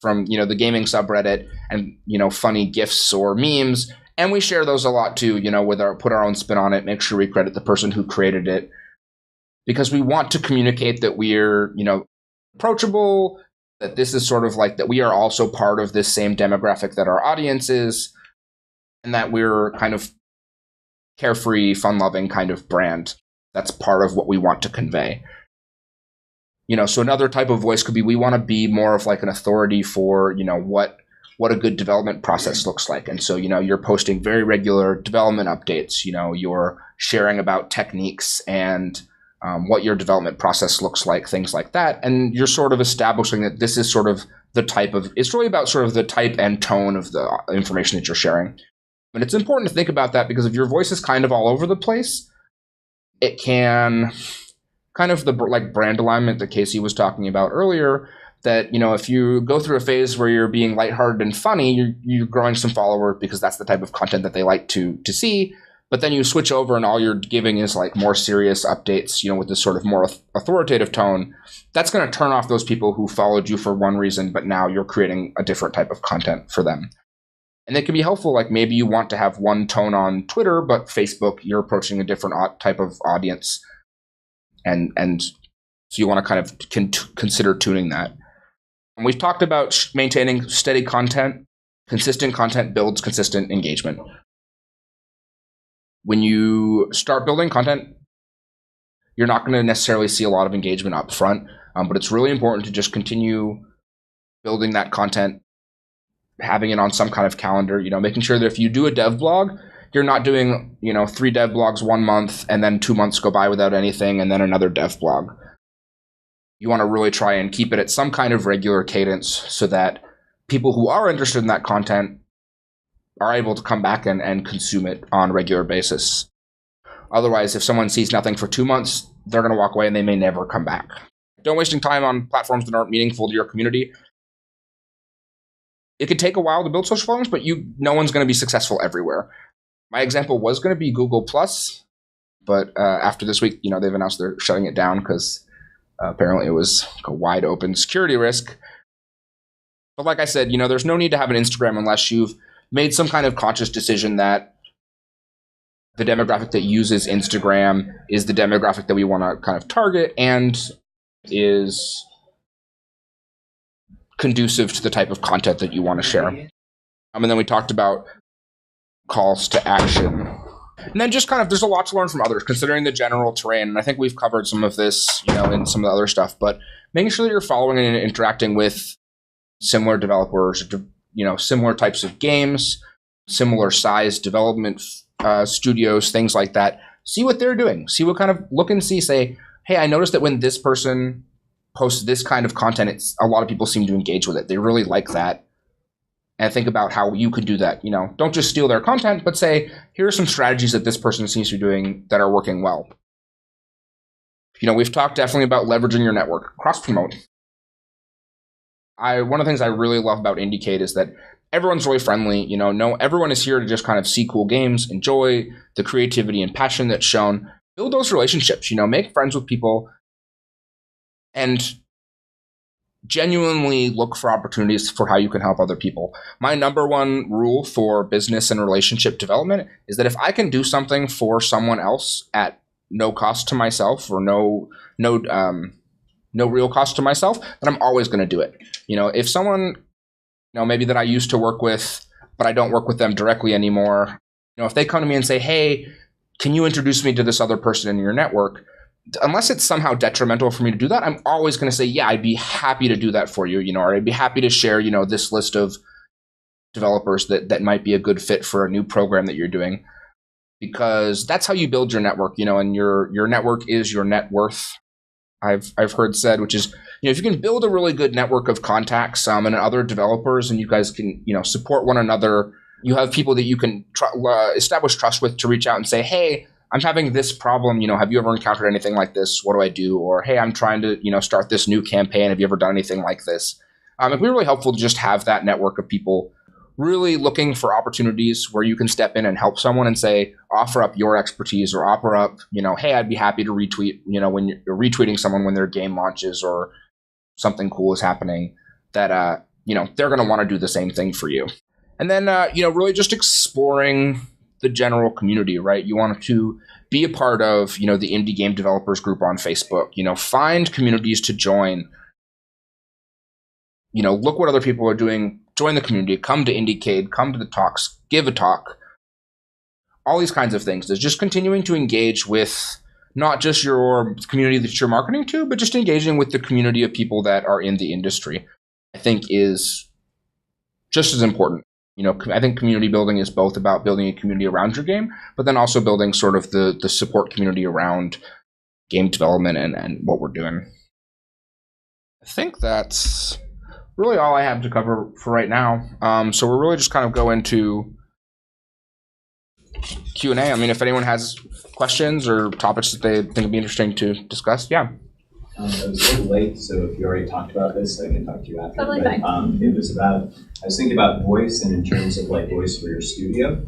from the gaming subreddit, and funny GIFs or memes, and we share those a lot too. Put our own spin on it, make sure we credit the person who created it, because we want to communicate that we're approachable, that this is sort of like that we are also part of this same demographic that our audience is, and that we're kind of carefree, fun-loving kind of brand. That's part of what we want to convey. So another type of voice could be, we want to be more of like an authority for, what a good development process looks like. And so, you're posting very regular development updates, you're sharing about techniques and what your development process looks like, things like that. And you're sort of establishing that this is sort of it's really about sort of the type and tone of the information that you're sharing. And it's important to think about that, because if your voice is kind of all over the place, it can kind of like brand alignment that Casey was talking about earlier, that, if you go through a phase where you're being lighthearted and funny, you're growing some followers because that's the type of content that they like to see. But then you switch over and all you're giving is like more serious updates, with this sort of more authoritative tone. That's going to turn off those people who followed you for one reason, but now you're creating a different type of content for them. And it can be helpful, like maybe you want to have one tone on Twitter, but Facebook, you're approaching a different type of audience. And so you want to kind of consider tuning that. And we've talked about maintaining steady content. Consistent content builds consistent engagement. When you start building content, you're not going to necessarily see a lot of engagement up front, but it's really important to just continue building that content, having it on some kind of calendar, making sure that if you do a dev blog, you're not doing, 3 dev blogs 1 month and then 2 months go by without anything and then another dev blog. You want to really try and keep it at some kind of regular cadence so that people who are interested in that content are able to come back and consume it on a regular basis. Otherwise, if someone sees nothing for 2 months, they're going to walk away and they may never come back. Don't wasting time on platforms that aren't meaningful to your community. It could take a while to build social followings, but no one's going to be successful everywhere. My example was going to be Google+, but after this week, they've announced they're shutting it down because apparently it was a wide open security risk. But like I said, there's no need to have an Instagram unless you've made some kind of conscious decision that the demographic that uses Instagram is the demographic that we want to kind of target and is conducive to the type of content that you want to share. And then we talked about calls to action. And then just kind of, there's a lot to learn from others, considering the general terrain. And I think we've covered some of this, in some of the other stuff, but making sure that you're following and interacting with similar developers, similar types of games, similar size development studios, things like that. See what they're doing. See what kind of look and see, say, hey, I noticed that when this person posts this kind of content, a lot of people seem to engage with it. They really like that. And think about how you could do that. Don't just steal their content, but say, here are some strategies that this person seems to be doing that are working well. We've talked definitely about leveraging your network, cross-promote. One of the things I really love about IndieCade is that everyone's really friendly. Everyone is here to just kind of see cool games, enjoy the creativity and passion that's shown. Build those relationships, make friends with people, and genuinely look for opportunities for how you can help other people. My number one rule for business and relationship development is that if I can do something for someone else at no cost to myself or no real cost to myself, then I'm always going to do it. If someone, maybe that I used to work with, but I don't work with them directly anymore, if they come to me and say, hey, can you introduce me to this other person in your network? Unless it's somehow detrimental for me to do that, I'm always going to say, yeah, I'd be happy to do that for you, or I'd be happy to share, this list of developers that might be a good fit for a new program that you're doing, because that's how you build your network, and your network is your net worth. I've heard said, which is, if you can build a really good network of contacts and other developers, and you guys can, support one another you have people that you can establish trust with to reach out and say, hey, I'm having this problem, have you ever encountered anything like this? What do I do? Or, hey, I'm trying to, start this new campaign. Have you ever done anything like this? It'd be really helpful to just have that network of people really looking for opportunities where you can step in and help someone and say, offer up your expertise or offer up, hey, I'd be happy to retweet, when you're retweeting someone when their game launches or something cool is happening that, they're going to want to do the same thing for you. And then, really just exploring the general community, right? You want to be a part of, the indie game developers group on Facebook, find communities to join, look what other people are doing, join the community, come to IndieCade, come to the talks, give a talk, all these kinds of things. Is just continuing to engage with not just your community that you're marketing to, but just engaging with the community of people that are in the industry, I think is just as important. I think community building is both about building a community around your game, but then also building sort of the support community around game development and what we're doing. I think that's really all I have to cover for right now. So we're really just kind of go into Q&A. I mean, if anyone has questions or topics that they think would be interesting to discuss, yeah. I was a little late, so if you already talked about this, I can talk to you after. Totally but, fine. It was about, I was thinking about voice, and in terms of like voice for your studio,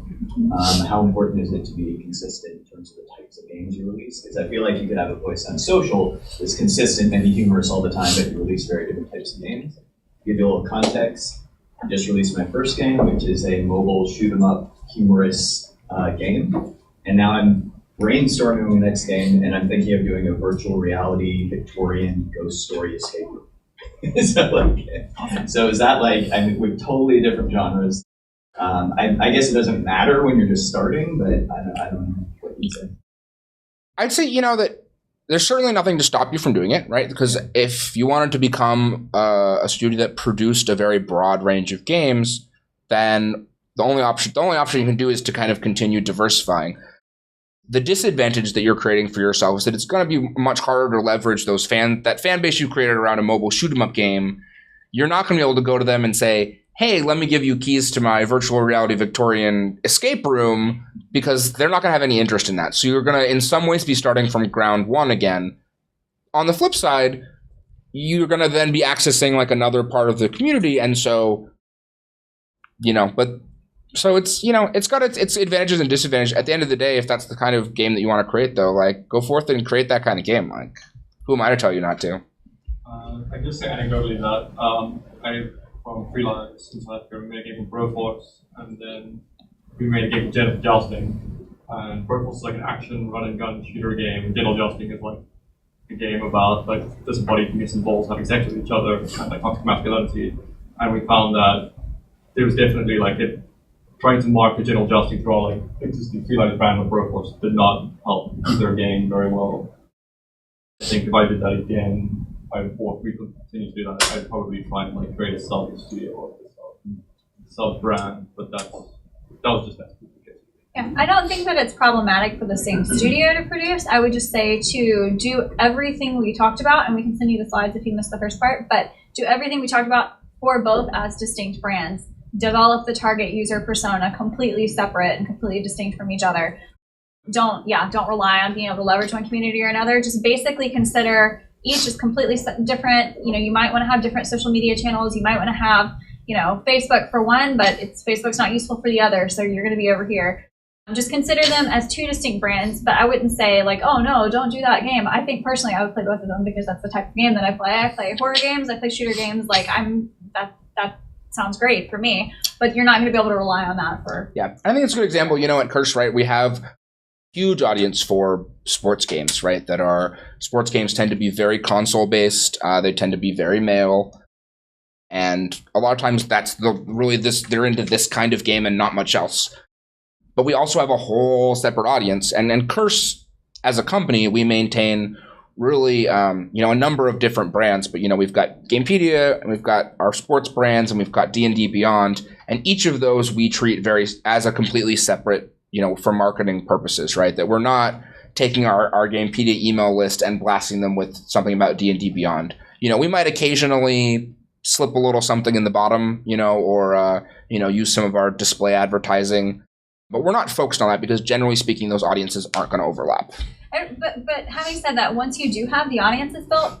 how important is it to be consistent in terms of the types of games you release? Because I feel like you could have a voice on social that's consistent and be humorous all the time, but you release very different types of games. To give you a little context, I just released my first game, which is a mobile shoot 'em up humorous game, and now I'm brainstorming the next game, and I'm thinking of doing a virtual reality Victorian ghost story escape room. So is that like, I mean, with totally different genres? I guess it doesn't matter when you're just starting, but I don't know what you say. I'd say, that there's certainly nothing to stop you from doing it, right? Because if you wanted to become a studio that produced a very broad range of games, then the only option you can do is to kind of continue diversifying. The disadvantage that you're creating for yourself is that it's going to be much harder to leverage that fan base you created around a mobile shoot 'em up game. You're not going to be able to go to them and say, hey, let me give you keys to my virtual reality Victorian escape room, because they're not going to have any interest in that. So you're going to, in some ways, be starting from ground one again. On the flip side, you're going to then be accessing like another part of the community. And so, So it's, it's got its advantages and disadvantages. At the end of the day, if that's the kind of game that you want to create, though, like, go forth and create that kind of game. Like, who am I to tell you not to? I can just say anecdotally that from freelance, since last year, we made a game for Broforce, and then we made a game for Gentle Jousting. And Broforce is like an action run-and-gun shooter game. Gentle Jousting is like a game about like this body penis and balls having sex with each other and like toxic masculinity. And we found that there was definitely like trying to market Gentle Jousting through all like existing freelance brand of Broforce did not help either game very well. I think if I did that again, or if we could continue to do that, I'd probably try and like create a sub-studio or a sub-brand, but that was just that. Yeah, I don't think that it's problematic for the same studio to produce. I would just say to do everything we talked about, and we can send you the slides if you missed the first part, but do everything we talked about for both as distinct brands. Develop the target user persona completely separate and completely distinct from each other. Don't rely on being able to leverage one community or another. Just basically consider each is completely different. You might want to have different social media channels. You might want to have, Facebook for one, but Facebook's not useful for the other, so you're going to be over here. Just consider them as two distinct brands, but I wouldn't say like, oh no, don't do that game. I think personally I would play both of them because that's the type of game that I play. I play horror games, I play shooter games. Like that sounds great for me, but you're not going to be able to rely on that for. Yeah, I think it's a good example. At Curse, right, we have huge audience for sports games, right? Sports games tend to be very console based. They tend to be very male, and a lot of times that's they're into this kind of game and not much else. But we also have a whole separate audience, and Curse as a company, we maintain really a number of different brands. But we've got Gamepedia, and we've got our sports brands, and we've got D&D Beyond, and each of those we treat as a completely separate. For marketing purposes, right? That we're not taking our Gamepedia email list and blasting them with something about D&D Beyond. We might occasionally slip a little something in the bottom, or use some of our display advertising. But we're not focused on that because generally speaking, those audiences aren't going to overlap. But having said that, once you do have the audiences built,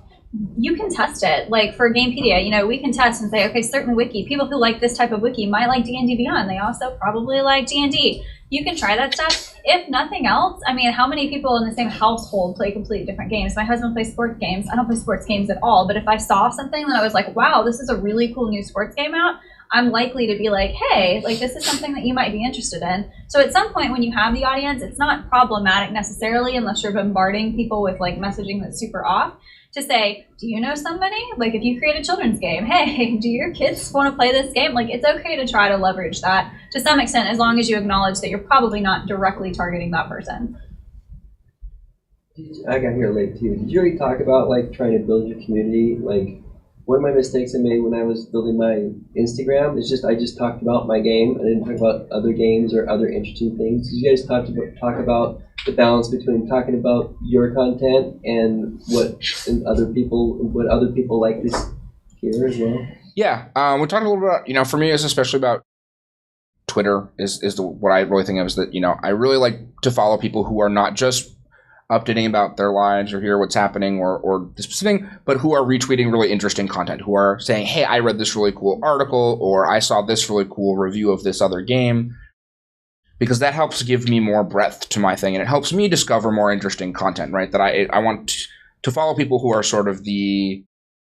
you can test it. Like for Gamepedia, we can test and say, okay, certain wiki, people who like this type of wiki might like D&D Beyond. They also probably like D&D. You can try that stuff. If nothing else, I mean, how many people in the same household play completely different games? My husband plays sports games. I don't play sports games at all. But if I saw something that I was like, wow, this is a really cool new sports game out, I'm likely to be like, hey, like this is something that you might be interested in. So at some point when you have the audience, it's not problematic necessarily unless you're bombarding people with like messaging that's super off to say, do you know somebody? Like if you create a children's game, hey, do your kids want to play this game? Like it's okay to try to leverage that to some extent as long as you acknowledge that you're probably not directly targeting that person. I got here late too. Did you already talk about like trying to build your community? Like one of my mistakes I made when I was building my Instagram is I just talked about my game. I didn't talk about other games or other interesting things. Did you guys talk about the balance between talking about your content and what other people like to hear as well? Yeah, we talked a little bit about, for me, it's especially about Twitter is what I really think of is that, I really like to follow people who are not just updating about their lives or hear what's happening or this specific thing, but who are retweeting really interesting content, who are saying, hey, I read this really cool article, or I saw this really cool review of this other game, because that helps give me more breadth to my thing, and it helps me discover more interesting content, right? That I want to follow people who are sort of the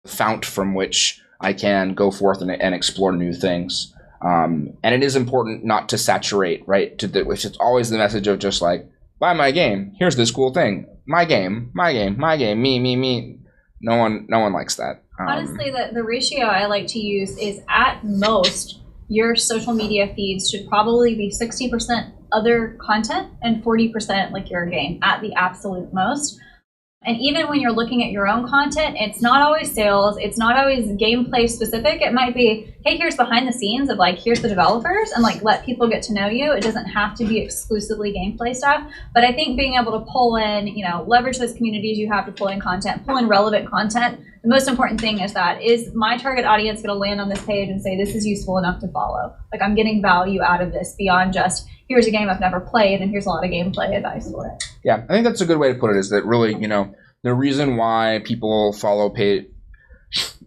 fount from which I can go forth and explore new things. And it is important not to saturate, right? Which it's always the message of just like, buy my game. Here's this cool thing. My game. Me. No one likes that. Honestly, the ratio I like to use is at most your social media feeds should probably be 60% other content and 40% like your game at the absolute most. And even when you're looking at your own content, it's not always sales, it's not always gameplay specific. It might be, hey, here's behind the scenes of like, here's the developers, and like let people get to know you. It doesn't have to be exclusively gameplay stuff. But I think being able to pull in, leverage those communities you have to pull in content, pull in relevant content. The most important thing is my target audience going to land on this page and say, this is useful enough to follow? Like I'm getting value out of this beyond just, here's a game I've never played and here's a lot of gameplay advice for it. Yeah, I think that's a good way to put it, is that really, the reason why people follow page,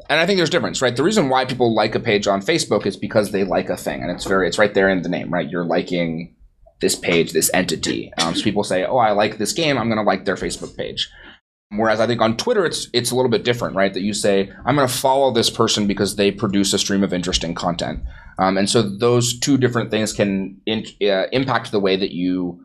and I think there's difference, right? The reason why people like a page on Facebook is because they like a thing, and it's right there in the name, right? You're liking this page, this entity. So people say, oh, I like this game, I'm going to like their Facebook page. Whereas I think on Twitter, it's a little bit different, right? That you say, I'm going to follow this person because they produce a stream of interesting content. And so those two different things can impact the way that you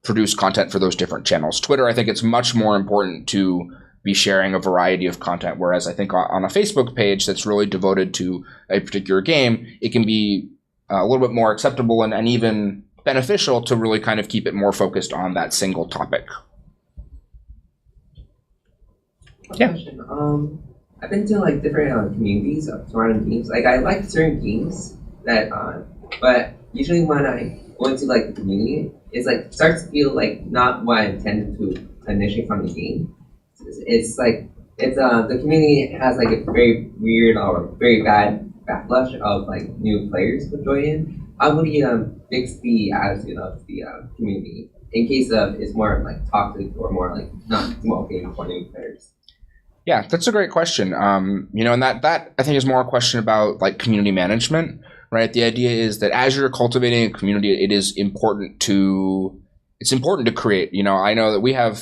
produce content for those different channels. Twitter, I think it's much more important to be sharing a variety of content, whereas I think on a Facebook page that's really devoted to a particular game, it can be a little bit more acceptable and even beneficial to really kind of keep it more focused on that single topic. Yeah. I've been to like different communities surrounding games. Like I like certain games that, but usually when I go into like the community, it's like starts to feel like not what I intended to initially from the game. It's like the community has like a very weird or very bad backlash of like new players who join in. How would you fix the attitude of the community in case of it's more like toxic or more like not small game for new players? Yeah, that's a great question. And that I think is more a question about like community management, right? The idea is that as you're cultivating a community, it is important to create. I know that we have,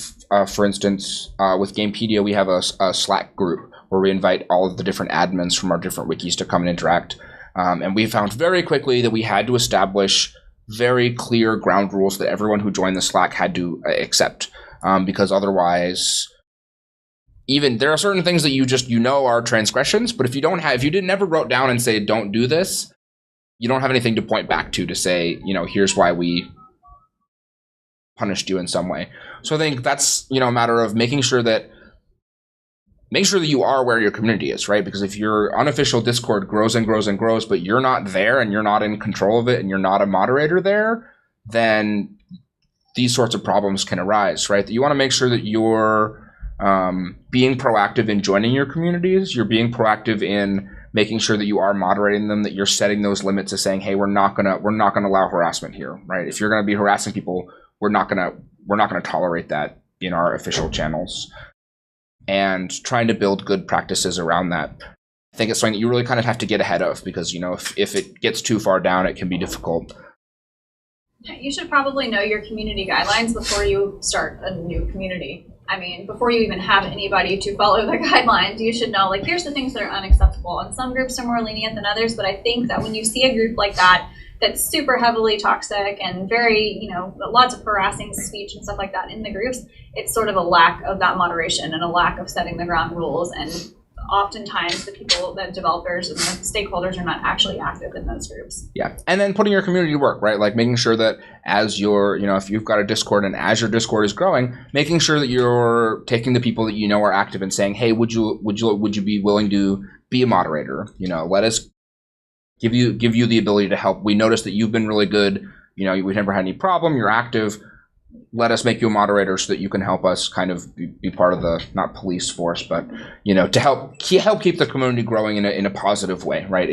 for instance, with Gamepedia, we have a Slack group where we invite all of the different admins from our different wikis to come and interact. And we found very quickly that we had to establish very clear ground rules that everyone who joined the Slack had to accept, because otherwise, even there are certain things that you are transgressions, but if you never wrote down and say don't do this, you don't have anything to point back to say, here's why we punished you in some way. So I think that's a matter of making sure that you are where your community is, right? Because if your unofficial Discord grows and grows and grows, but you're not there and you're not in control of it and you're not a moderator there, then these sorts of problems can arise, right? That you want to make sure that you're being proactive in joining your communities, you're being proactive in making sure that you are moderating them, that you're setting those limits of saying, hey, we're not gonna allow harassment here, right? If you're gonna be harassing people, we're not gonna tolerate that in our official channels. And trying to build good practices around that. I think it's something that you really kind of have to get ahead of, because, you know, if it gets too far down, it can be difficult. You should probably know your community guidelines before you start a new community. I mean, before you even have anybody to follow the guidelines, you should know, like, here's the things that are unacceptable. And some groups are more lenient than others, but I think that when you see a group like that, that's super heavily toxic and very, you know, lots of harassing speech and stuff like that in the groups, it's sort of a lack of that moderation and a lack of setting the ground rules. And oftentimes the developers and the stakeholders are not actually active in those groups. Yeah, and then putting your community to work, right? Like making sure that as your, you know, if you've got a Discord and as your Discord is growing, making sure that you're taking the people that you know are active and saying, hey, would you be willing to be a moderator? You know, let us give you the ability to help. We noticed that you've been really good. You know, we've never had any problem. You're active. Let us make you a moderator so that you can help us kind of be part of the, not police force, but, you know, to help keep the community growing in a positive way, right?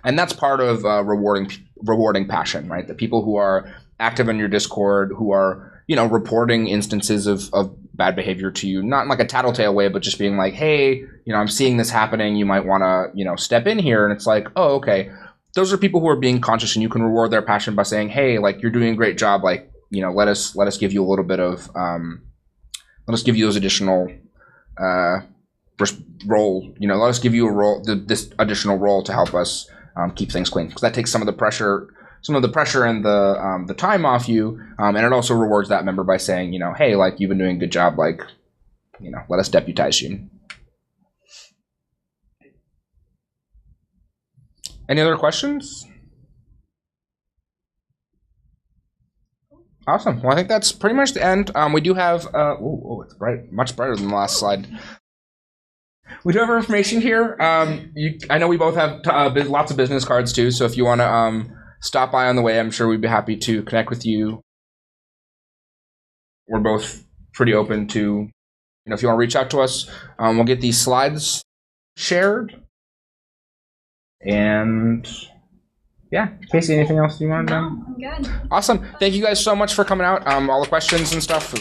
And that's part of rewarding passion, right? The people who are active in your Discord, who are, you know, reporting instances of bad behavior to you, not in like a tattletale way, but just being like, hey, you know, I'm seeing this happening. You might want to, you know, step in here. And it's like, oh, okay. Those are people who are being conscious, and you can reward their passion by saying, hey, like, you're doing a great job. Like, you know, let us give you a little bit of, let us give you those additional role. You know, let us give you a role, this additional role to help us keep things clean, because that takes some of the pressure and the time off you, and it also rewards that member by saying, you know, hey, like, you've been doing a good job. Like, you know, let us deputize you. Any other questions? Awesome. Well, I think that's pretty much the end. We do have, it's bright, much brighter than the last slide. We do have our information here. I know we both have lots of business cards too, so if you want to stop by on the way, I'm sure we'd be happy to connect with you. We're both pretty open to, you know, if you want to reach out to us, we'll get these slides shared. And yeah, Casey, anything else you want to know? No, I'm good. Awesome. Thank you guys so much for coming out. All the questions and stuff.